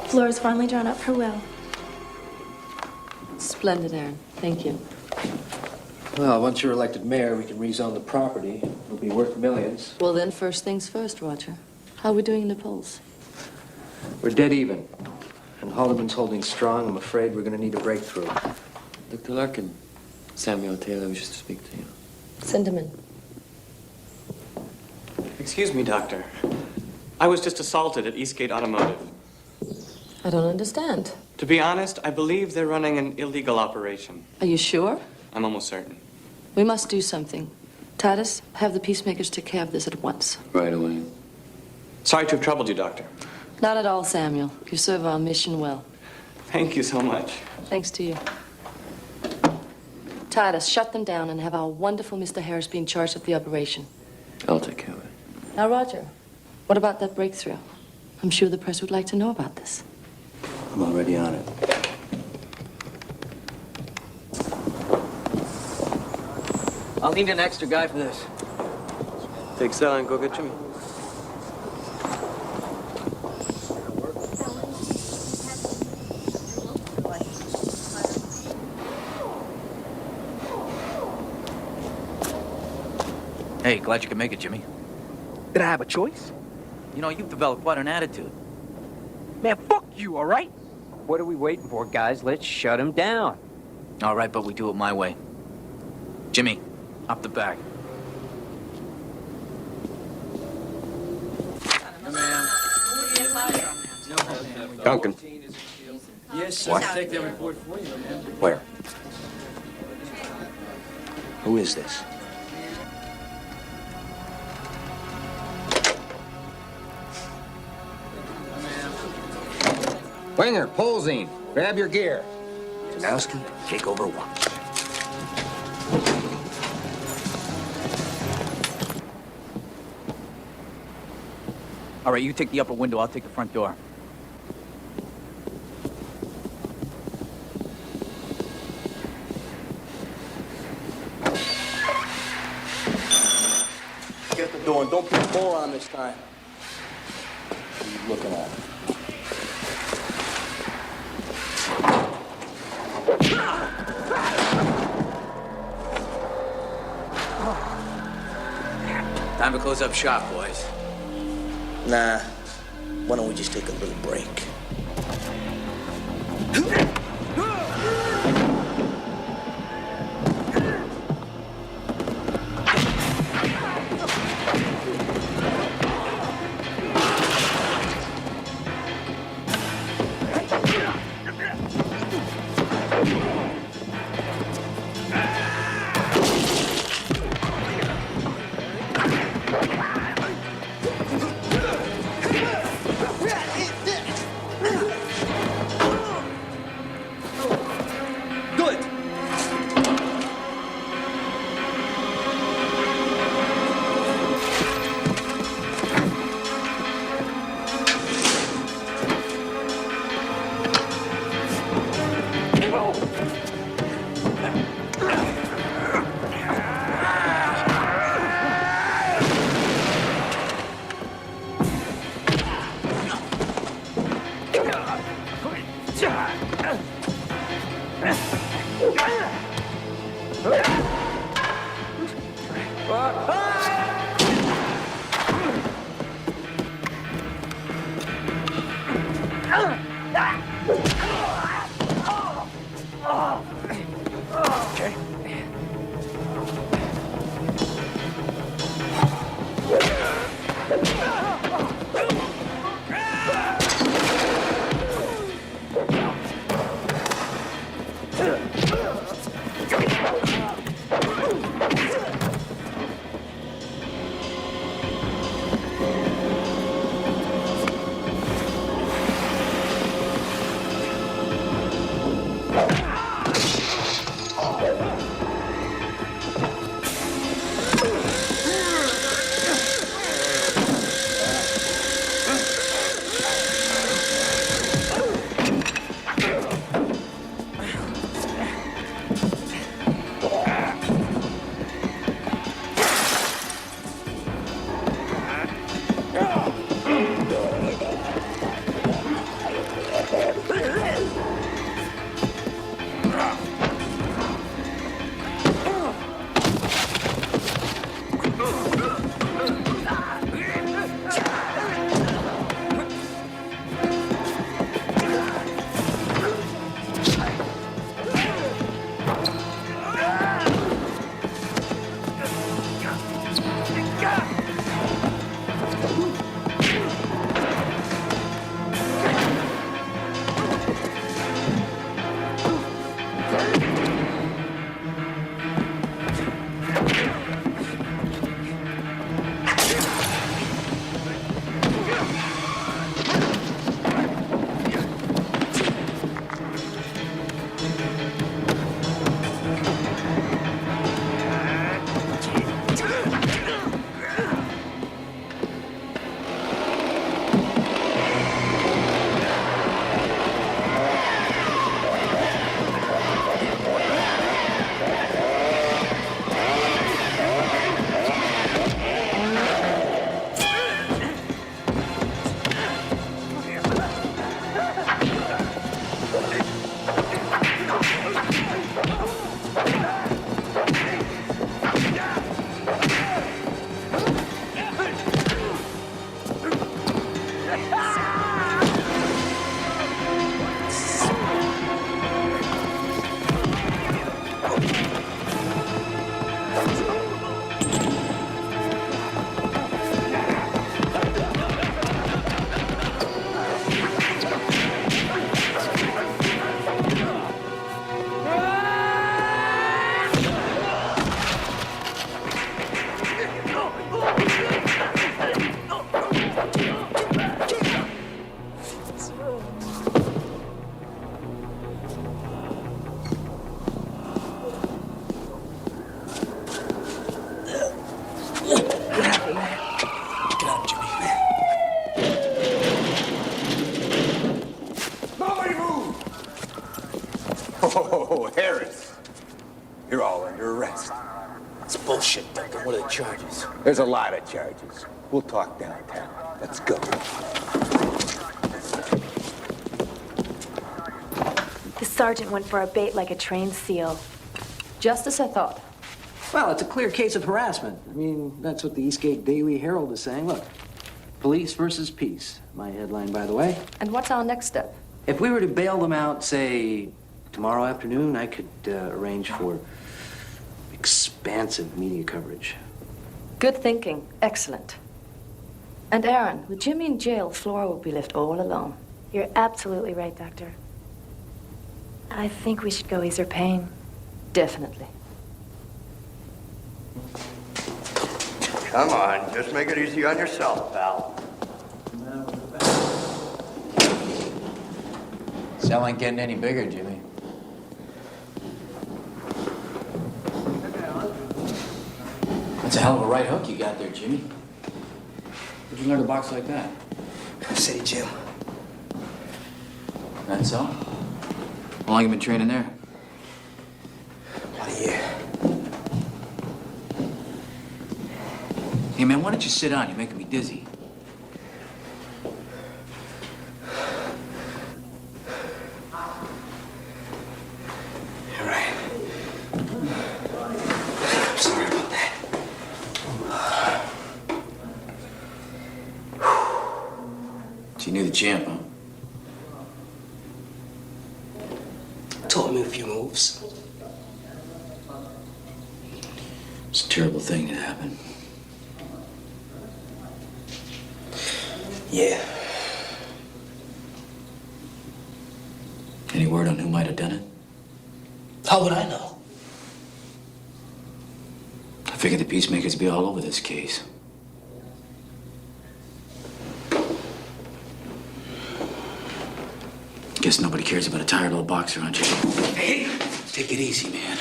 Flora's finally drawn up her will. Splendid, Aaron. Thank you. Well, once you're elected mayor, we can rezone the property. It'll be worth millions. Well, then, first things first, Roger. How are we doing in the polls? We're dead even. And Haldeman's holding strong. I'm afraid we're going to need a breakthrough. Dr. Larkin, Samuel Taylor wishes to speak to you. Send him in. Excuse me, doctor. I was just assaulted at Eastgate Automotive. I don't understand. To be honest, I believe they're running an illegal operation. Are you sure? I'm almost certain. We must do something. Titus, have the peacemakers take care of this at once. Right away. Sorry to have troubled you, doctor. Not at all, Samuel. You serve our mission well. Thank you so much. Thanks to you. Titus, shut them down and have our wonderful Mr. Harris be in charge of the operation. I'll take care of it. Now, Roger, what about that breakthrough? I'm sure the press would like to know about this. I'm already on it. I'll need an extra guy for this. Take Sal and go get Jimmy. Hey, glad you could make it, Jimmy. Did I have a choice? You know, you've developed quite an attitude. Man, fuck you, all right? What are we waiting for, guys? Let's shut him down. All right, but we do it my way. Jimmy, up the back. Duncan. Yes, sir. What? Take that report for you, man. Where? Who is this? Winger, Polzine, grab your gear. Janowski, take over watch. All right, you take the upper window, I'll take the front door. Get the door and don't put the ball on this time. What are you looking at? Time to close up shop, boys. Nah. Why don't we just take a little break? Oh, Harris. You're all under arrest. It's bullshit, Dokter. What are the charges? There's a lot of charges. We'll talk downtown. Let's go. The sergeant went for a bait like a trained seal. Just as I thought. Well, it's a clear case of harassment. I mean, that's what the Eastgate Daily Herald is saying. Look, police versus peace. My headline, by the way. And what's our next step? If we were to bail them out, say, tomorrow afternoon, I could arrange for expansive media coverage. Good thinking. Excellent. And Aaron, with Jimmy in jail, Flora will be left all alone. You're absolutely right, Doctor. I think we should go ease her pain. Definitely. Come on, just make it easy on yourself, pal. Cell ain't getting any bigger, Jimmy. That's a hell of a right hook you got there, Jimmy. Where'd you learn to box like that? City gym. That's all? How long you been training there? About a year. Hey, man, why don't you sit down? You're making me dizzy. You're right. I'm sorry about that. So you knew the champ, huh? Taught me a few moves. It's a terrible thing that happened. Yeah. Any word on who might have done it? How would I know? I figured the peacemakers would be all over this case. Guess nobody cares about a tired old boxer, aren't you? Hey, take it easy, man.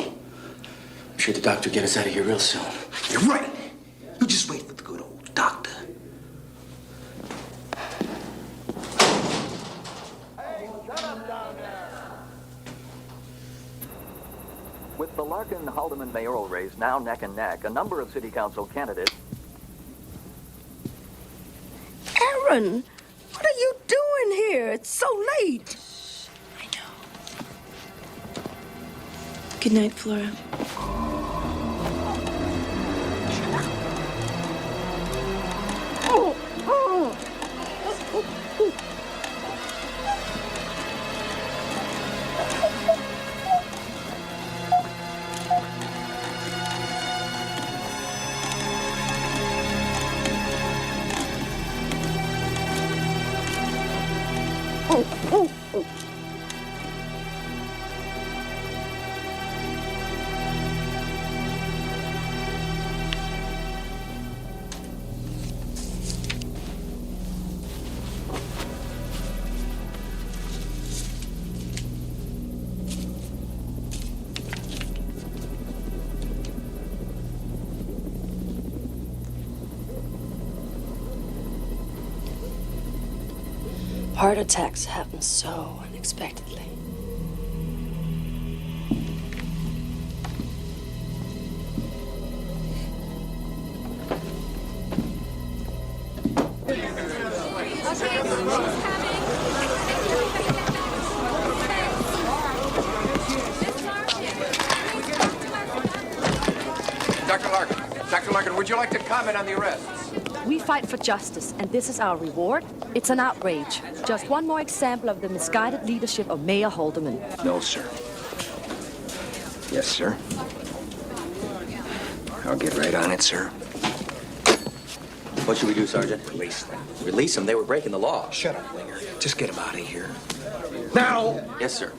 I'm sure the doctor will get us out of here real soon. You're right. You just wait for the good old doctor. With the Larkin-Haldeman mayoral race now neck and neck, a number of city council candidates... Aaron, what are you doing here? It's so late. Good night, Flora. Heart attacks happen so unexpectedly. Dr. Larkin, would you like to comment on the arrests? We fight for justice, and this is our reward. It's an outrage. Just one more example of the misguided leadership of Mayor Haldeman. No, sir. Yes, sir. I'll get right on it, sir. What should we do, Sergeant? Release them. Release them? They were breaking the law. Shut up, Winger. Just get them out of here. Now! Yes, sir.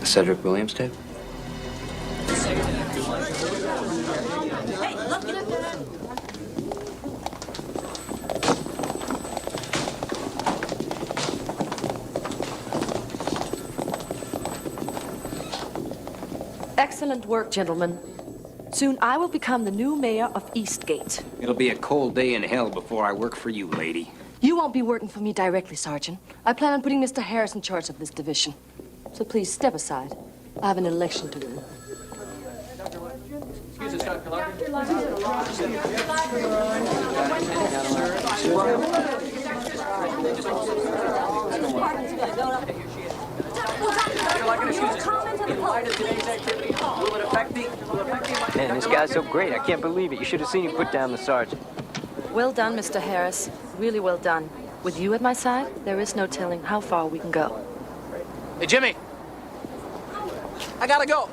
Cedric Williams tape? Excellent work, gentlemen. Soon I will become the new mayor of Eastgate. It'll be a cold day in hell before I work for you, lady. You won't be working for me directly, Sergeant. I plan on putting Mr. Harris in charge of this division. So please step aside. I have an election to do. Excuse us, Dr. Larkin. Man, this guy's so great. I can't believe it. You should have seen him put down the sergeant. Well done, Mr. Harris. Really well done. With you at my side, there is no telling how far we can go. Hey, Jimmy. I gotta go.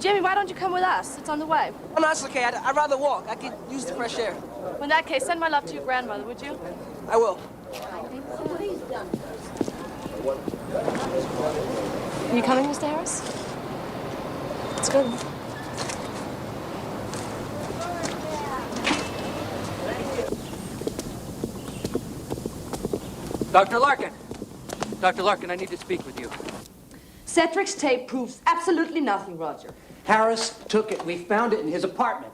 Jimmy, why don't you come with us? It's on the way. Oh, no, it's okay. I'd rather walk. I could use the fresh air. Well, in that case, send my love to your grandmother, would you? I will. Are you coming, Mr. Harris? It's good. Dr. Larkin. Dr. Larkin, I need to speak with you. Cedric's tape proves absolutely nothing, Roger. Harris took it. We found it in his apartment.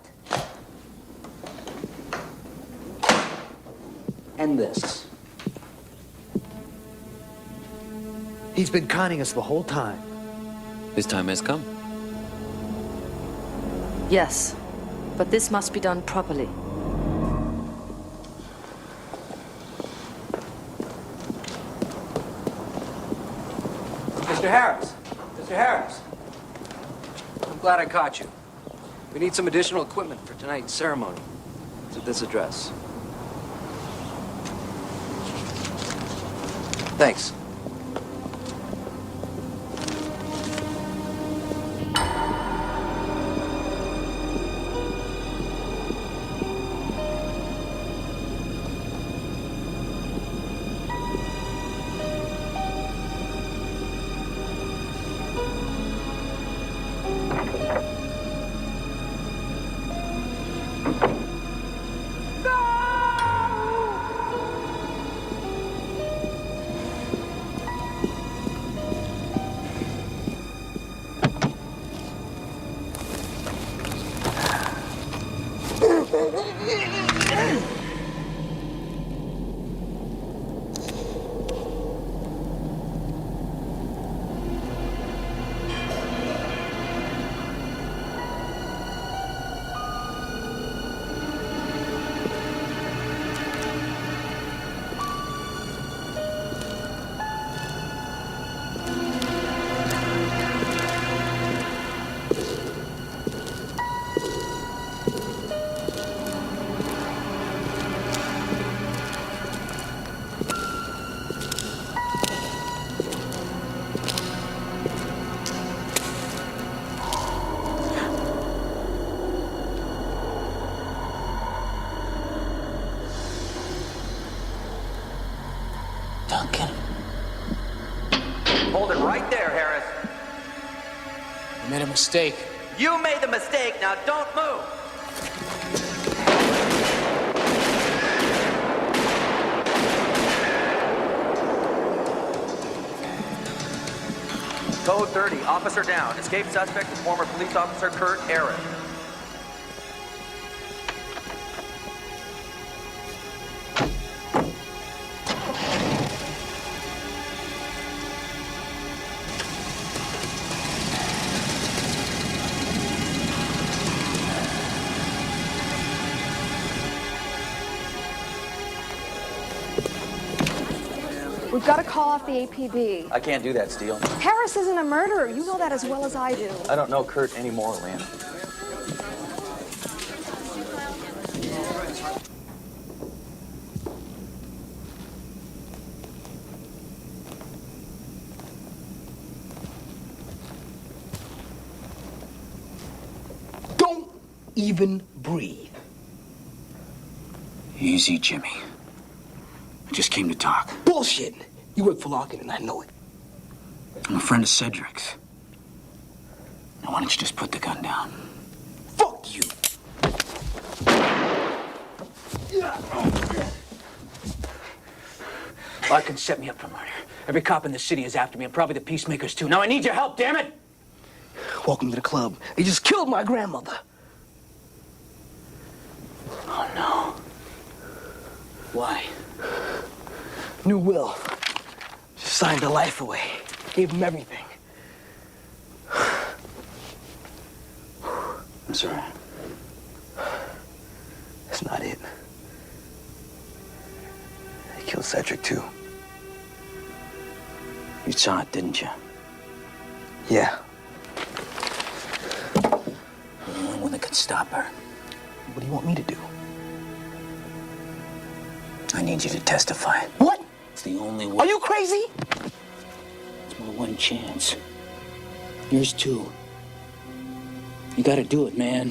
And this. He's been conning us the whole time. His time has come. Yes, but this must be done properly. Mr. Harris. Mr. Harris. I'm glad I caught you. We need some additional equipment for tonight's ceremony. It's at this address. Thanks. Hold it right there, Harris. You made a mistake. You made the mistake. Now don't move. Code 30, officer down. Escaped suspect is former police officer Kurt Harris. We've got to call off the APB. I can't do that, Steele. Harris isn't a murderer. You know that as well as I do. I don't know Kurt anymore, Lynn. Don't even breathe. Easy, Jimmy. I just came to talk. Bullshit. You work for Larkin, and I know it. I'm a friend of Cedric's. Now, why don't you just put the gun down? Fuck you! Larkin set me up for murder. Every cop in the city is after me, and probably the peacemakers, too. Now I need your help, damn it! Welcome to the club. He just killed my grandmother. Oh, no. Why? New will. Just signed her life away. Gave him everything. I'm sorry. That's not it. He killed Cedric, too. You saw it, didn't you? Yeah. You're the only one that could stop her. What do you want me to do? I need you to testify. What? It's the only way. Are you crazy? It's my one chance. Yours, too. You gotta do it, man.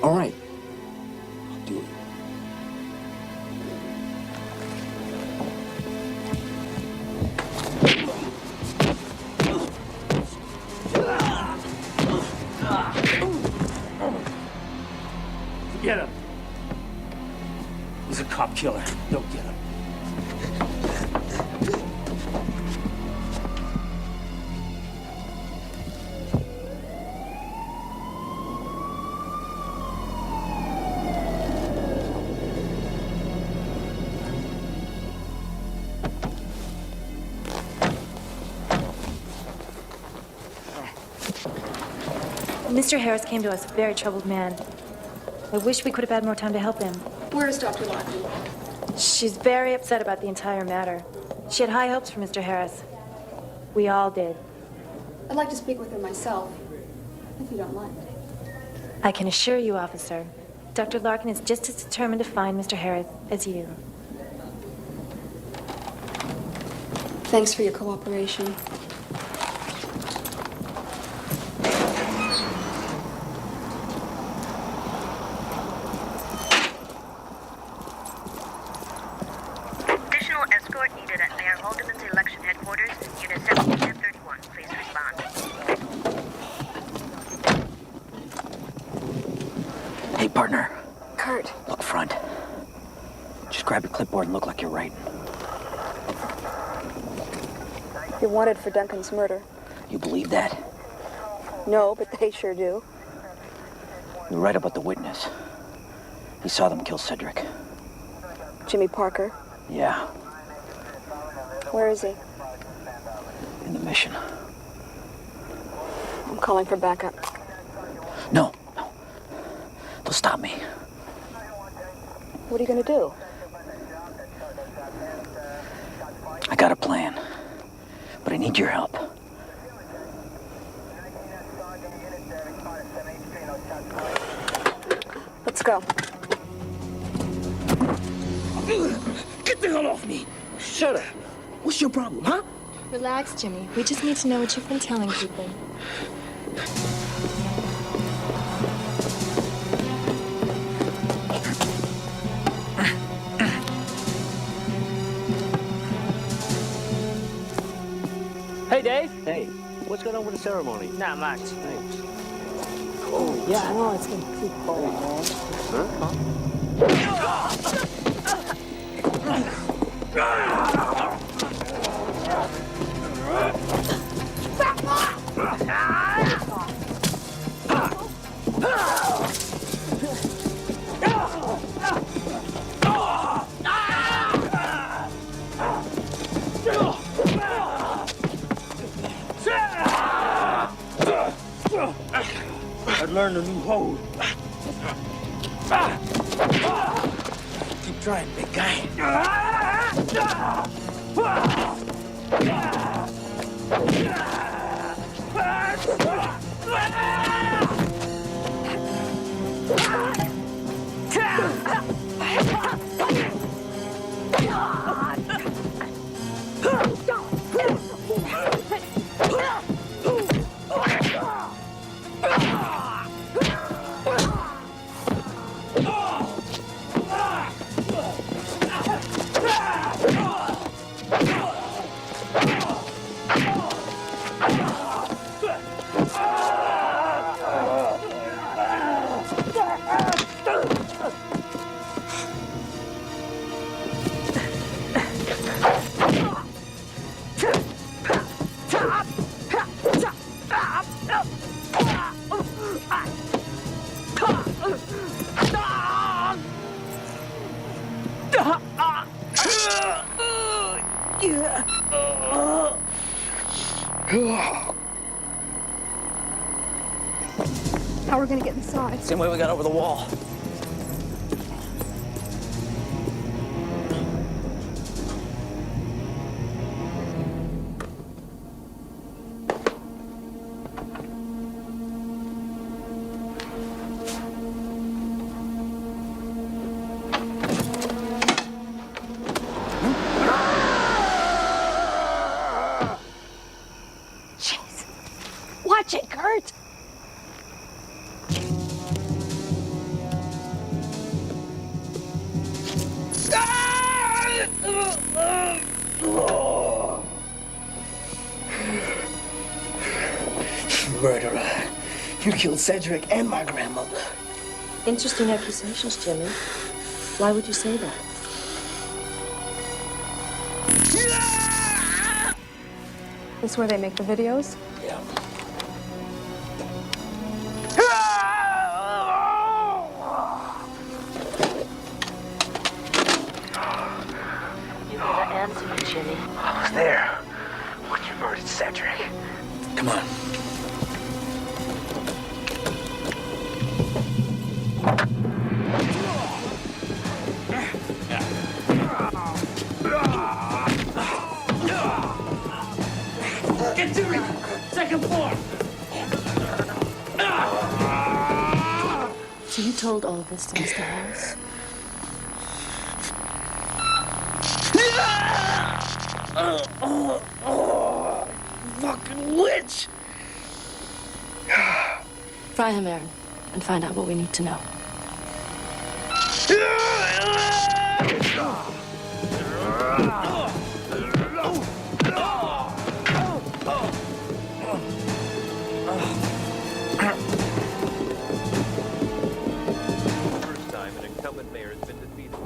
All right. I'll do it. Get him. He's a cop killer. Don't get him. Mr. Harris came to us a very troubled man. I wish we could have had more time to help him. Where is Dr. Larkin? She's very upset about the entire matter. She had high hopes for Mr. Harris. We all did. I'd like to speak with her myself, if you don't mind. I can assure you, officer, Dr. Larkin is just as determined to find Mr. Harris as you. Thanks for your cooperation. Additional escort needed at Mayor Haldeman's election headquarters. Unit 1731, please respond. Hey, partner. Kurt. Up front. Just grab your clipboard and look like you're writing. You're wanted for Duncan's murder. You believe that? No, but they sure do. You're right about the witness. He saw them kill Cedric. Jimmy Parker. Yeah, Where is he? in the mission. I'm calling for backup. No. They'll stop me. What are you going to do? I got a plan, but I need your help. Let's go. Get the hell off me! Shut up. What's your problem, huh? Relax, Jimmy. We just need to know what you've been telling people. Hey, Dave. Hey. What's going on with the ceremony? Not much. Thanks. Oh. Yeah, I know it's gonna keep cold, I'd learned a new hold. Keep trying, big guy. How are we gonna get inside? Same way we got over the wall. Watch it, Kurt! Murderer. You killed Cedric and my grandmother. Interesting accusations, Jimmy. Why would you say that? This where they make the videos? Yeah. You better answer me, Jimmy. I was there when you murdered Cedric. Come on. Get to me! Second floor! So you told all of this to Mr. Harris? Fucking witch! Try him, Aaron, and find out what we need to know.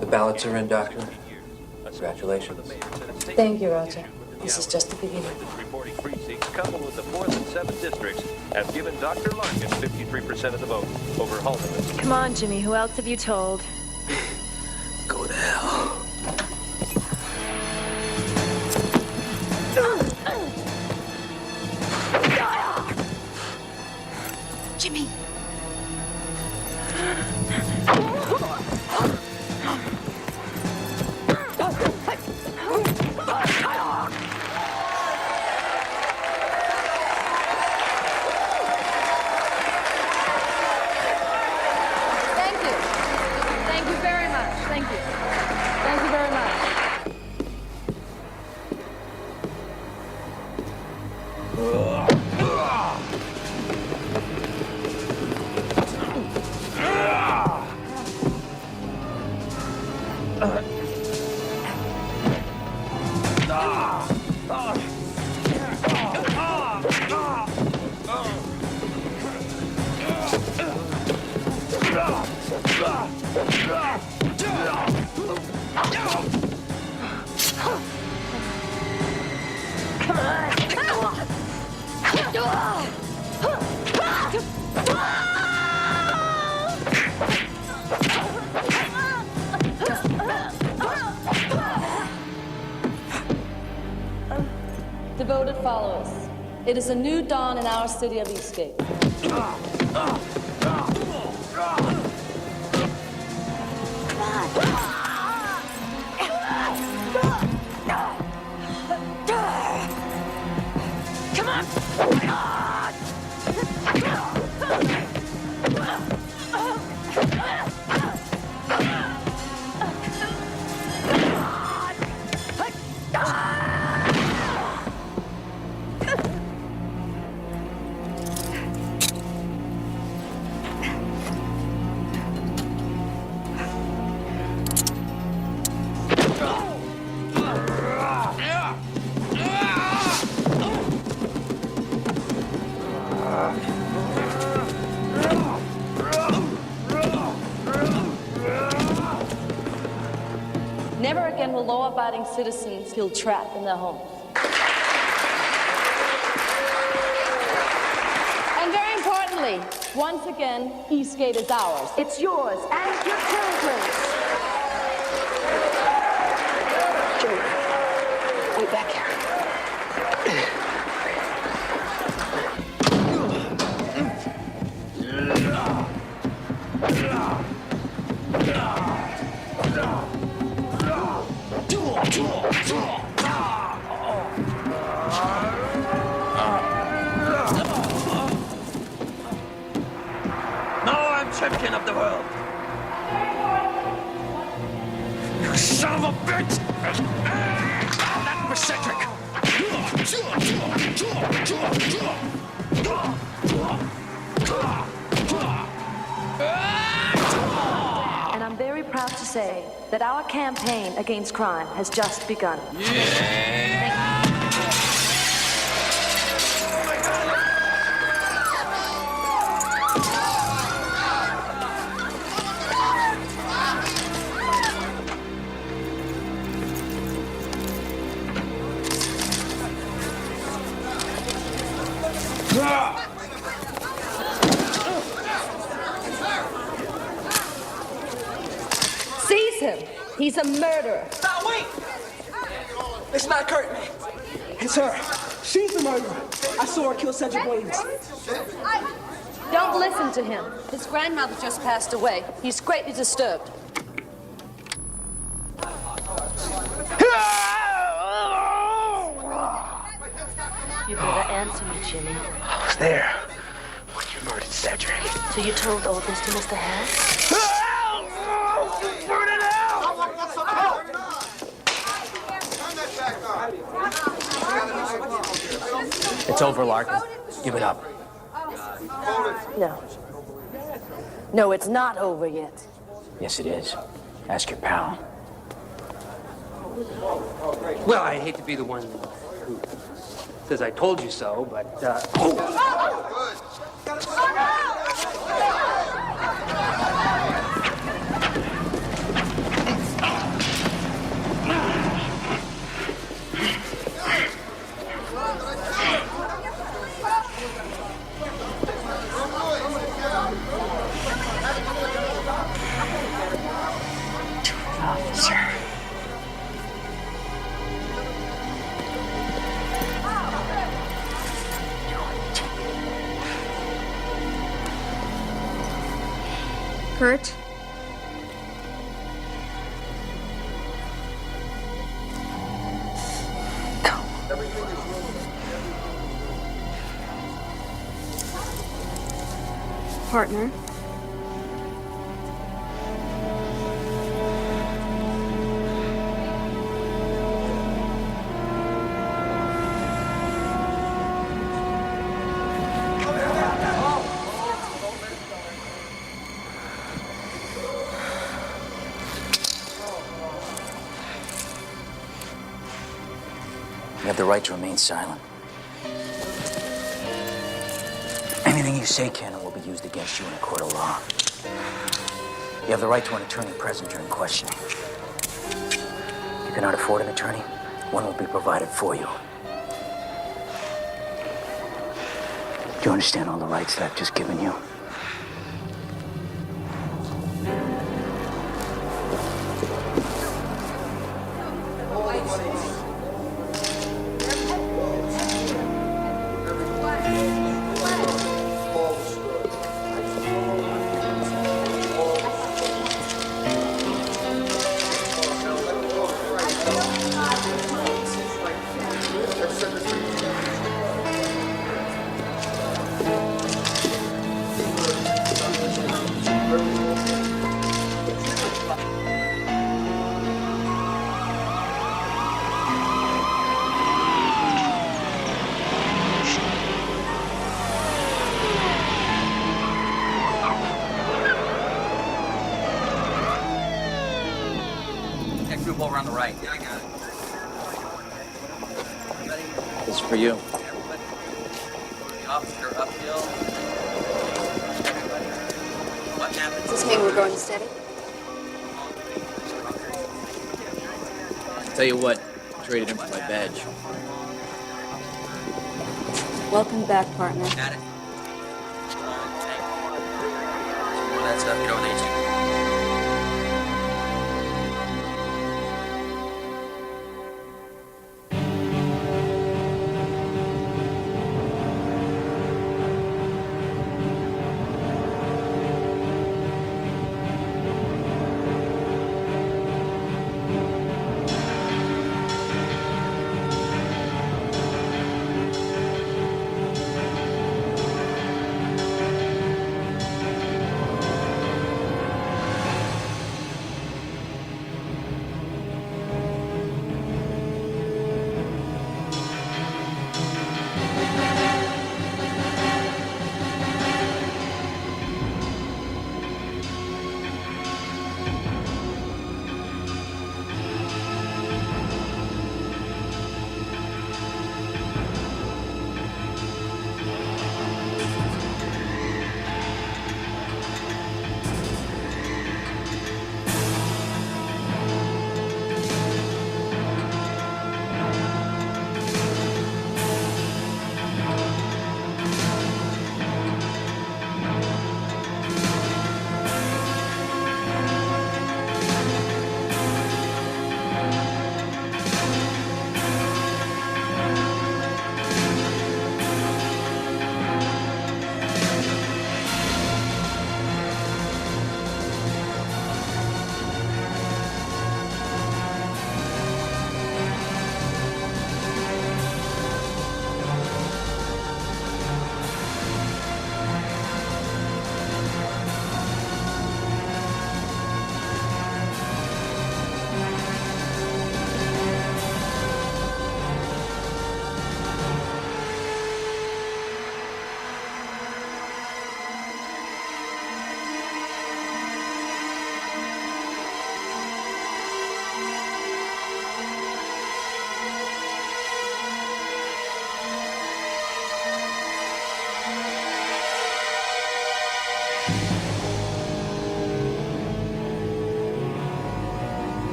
The ballots are in, Doctor. Congratulations. Thank you, Roger. This is just the beginning. Reporting precincts, coupled with the 4th and 7th districts, have given Dr. Larkin 53% of the vote over Haldeman. Come on, Jimmy. Who else have you told? Go to hell. Jimmy! Thank you. Thank you very much. Thank you. Thank you very much. Devoted followers, it is a new dawn in our city of Eastgate. Come on! Never again will law-abiding citizens feel trapped in their homes. And very importantly, once again, Eastgate is ours. It's yours and your children's. Wait back. Now I'm champion of the world. You son of a bitch! That was Cedric. And I'm very proud to say that our campaign against crime has just begun. Seize him. He's a murderer. Now, wait! It's not Kurt, man. It's her. She's the murderer. I saw her kill Cedric Williams. Don't listen to him. His grandmother just passed away. He's greatly disturbed. You better answer me, Jimmy. I was there when you murdered Cedric. So you told all this to Mr. Harris? Burn it out! It's over, Larkin. Give it up. No. No, it's not over yet. Yes, it is. Ask your pal. Well, I hate to be the one who says I told you so, but, Kurt? Partner? You have the right to remain silent. Anything you say can and will be used against you in a court of law. You have the right to an attorney present during questioning. If you cannot afford an attorney, one will be provided for you. Do you understand all the rights that I've just given you? Over on the right. Yeah, I got it. This is for you. Up, you're uphill. What happened? Does this mean we're going steady? Tell you what, traded him for my badge. Welcome back, partner. Got it. More of that stuff, get over there.